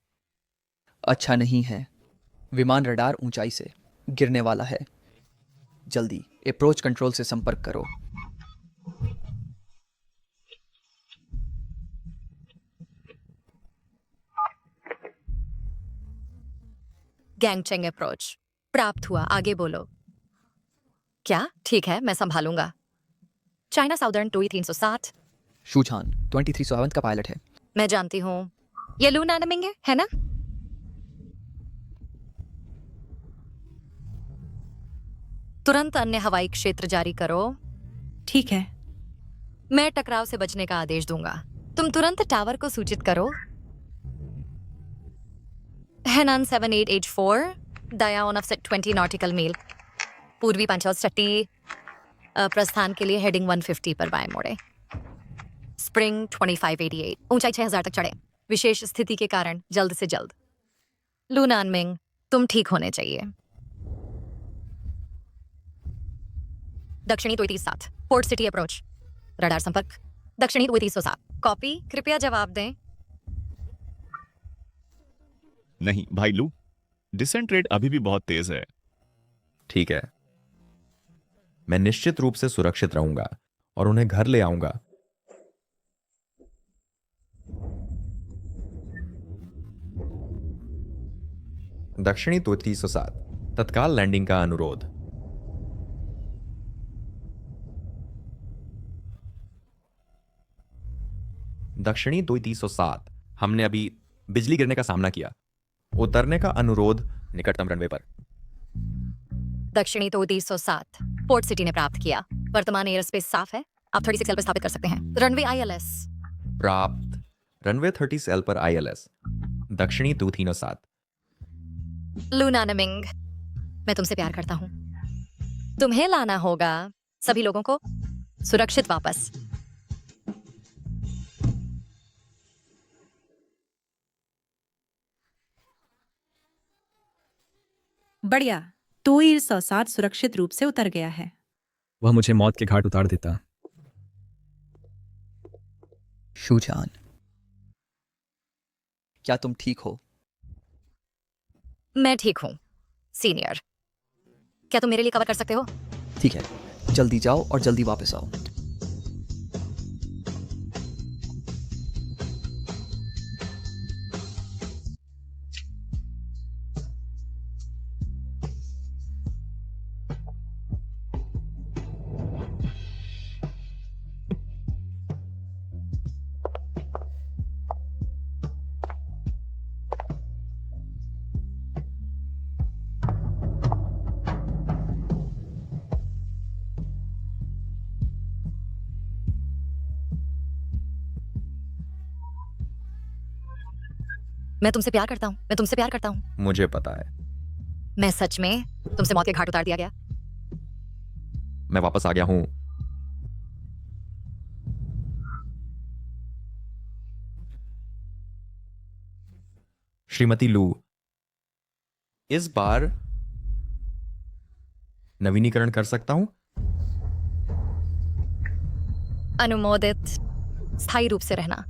अच्छा नहीं है, विमान रडार ऊंचाई से गिरने वाला है। जल्दी अप्रोच कंट्रोल से संपर्क करो। गैंगचेंग अप्रोच प्राप्त हुआ, आगे बोलो। क्या? ठीक है, मैं संभालूंगा। China southern 2307। शूझान 2307 का पायलट है। मैं जानती हूँ, ये लू नानमिंग है ना? तुरंत अन्य हवाई क्षेत्र जारी करो। ठीक है। मैं टकराव से बचने का आदेश दूंगा। तुम तुरंत टावर को सूचित करो। हेनान 7884, डायान ऑफ 20 नॉटिकल मील, पूर्वी पंचाल सट्टी, प्रस्थान के लिए हेडिंग 150 पर बाएं मोड़े। स्प्रिंग 2588, ऊंचाई 6000 तक चढ़े। विशेष स्थिति के कारण जल्द से जल्द। लू नानमिंग, तुम ठीक होने चाहिए। दक्षिणी 237 पोर्ट सिटी अप्रोच। रडार संपर्क दक्षिणी 237। कॉपी। कृपया जवाब दें। नहीं भाई लू, डिसेंट रेट अभी भी बहुत तेज है। ठीक है, मैं निश्चित रूप से सुरक्षित रहूंगा और उन्हें घर ले आऊंगा। दक्षिणी 307 तत्काल लैंडिंग का अनुरोध। दक्षिणी 307 हमने अभी बिजली गिरने का सामना किया। उतरने का अनुरोध निकटतम रनवे पर। दक्षिणी 307 पोर्ट सिटी ने प्राप्त किया। वर्तमान एयर स्पेस साफ है, आप 36 एल पर स्थापित कर सकते हैं। रनवे ILS प्राप्त। रनवे 30 एल पर ILS। दक्षिणी 307। लूना नमिंग, मैं तुमसे प्यार करता हूं। तुम्हें लाना होगा सभी लोगों को सुरक्षित वापस। बढ़िया। तोईर 107 सुरक्षित रूप से उतर गया है। वह मुझे मौत के घाट उतार देता। शुजान, क्या तुम ठीक हो? मैं ठीक हूं सीनियर। क्या तुम मेरे लिए कवर कर सकते हो? ठीक है, जल्दी जाओ और जल्दी वापस आओ। मैं तुमसे प्यार करता हूं, मैं तुमसे प्यार करता हूं। मुझे पता है। मैं सच में तुमसे मौत के घाट उतार दिया गया। मैं वापस आ गया हूं। श्रीमती लू, इस बार नवीनीकरण कर सकता हूं? अनुमोदित स्थायी रूप से रहना।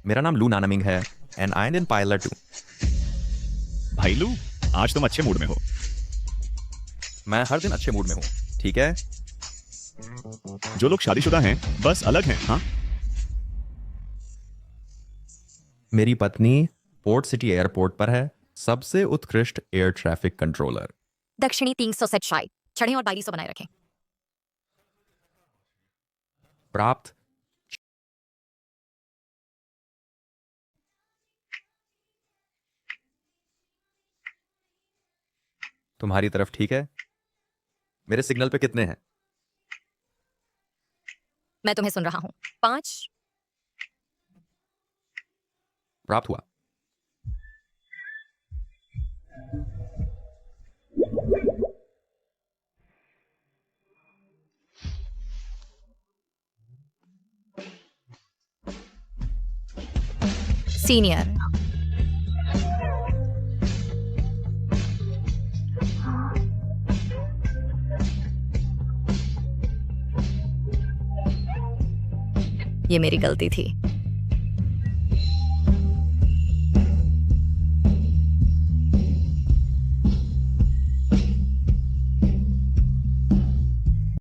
मेरा नाम लू नानमिंग है and I am in pilot 2। भाई लू, आज तुम अच्छे मूड में हो। मैं हर दिन अच्छे मूड में हूं, ठीक है? जो लोग शादीशुदा हैं बस अलग हैं। हाँ, मेरी पत्नी पोर्ट सिटी एयरपोर्ट पर है, सबसे उत्कृष्ट एयर ट्रैफिक कंट्रोलर। दक्षिणी 300 सेट शाई चढ़ें और 2200 बनाए रखें। प्राप्त। तुम्हारी तरफ ठीक है? मेरे सिग्नल पे कितने हैं? मैं तुम्हें सुन रहा हूं। 5। प्राप्त हुआ। सीनियर, ये मेरी गलती थी।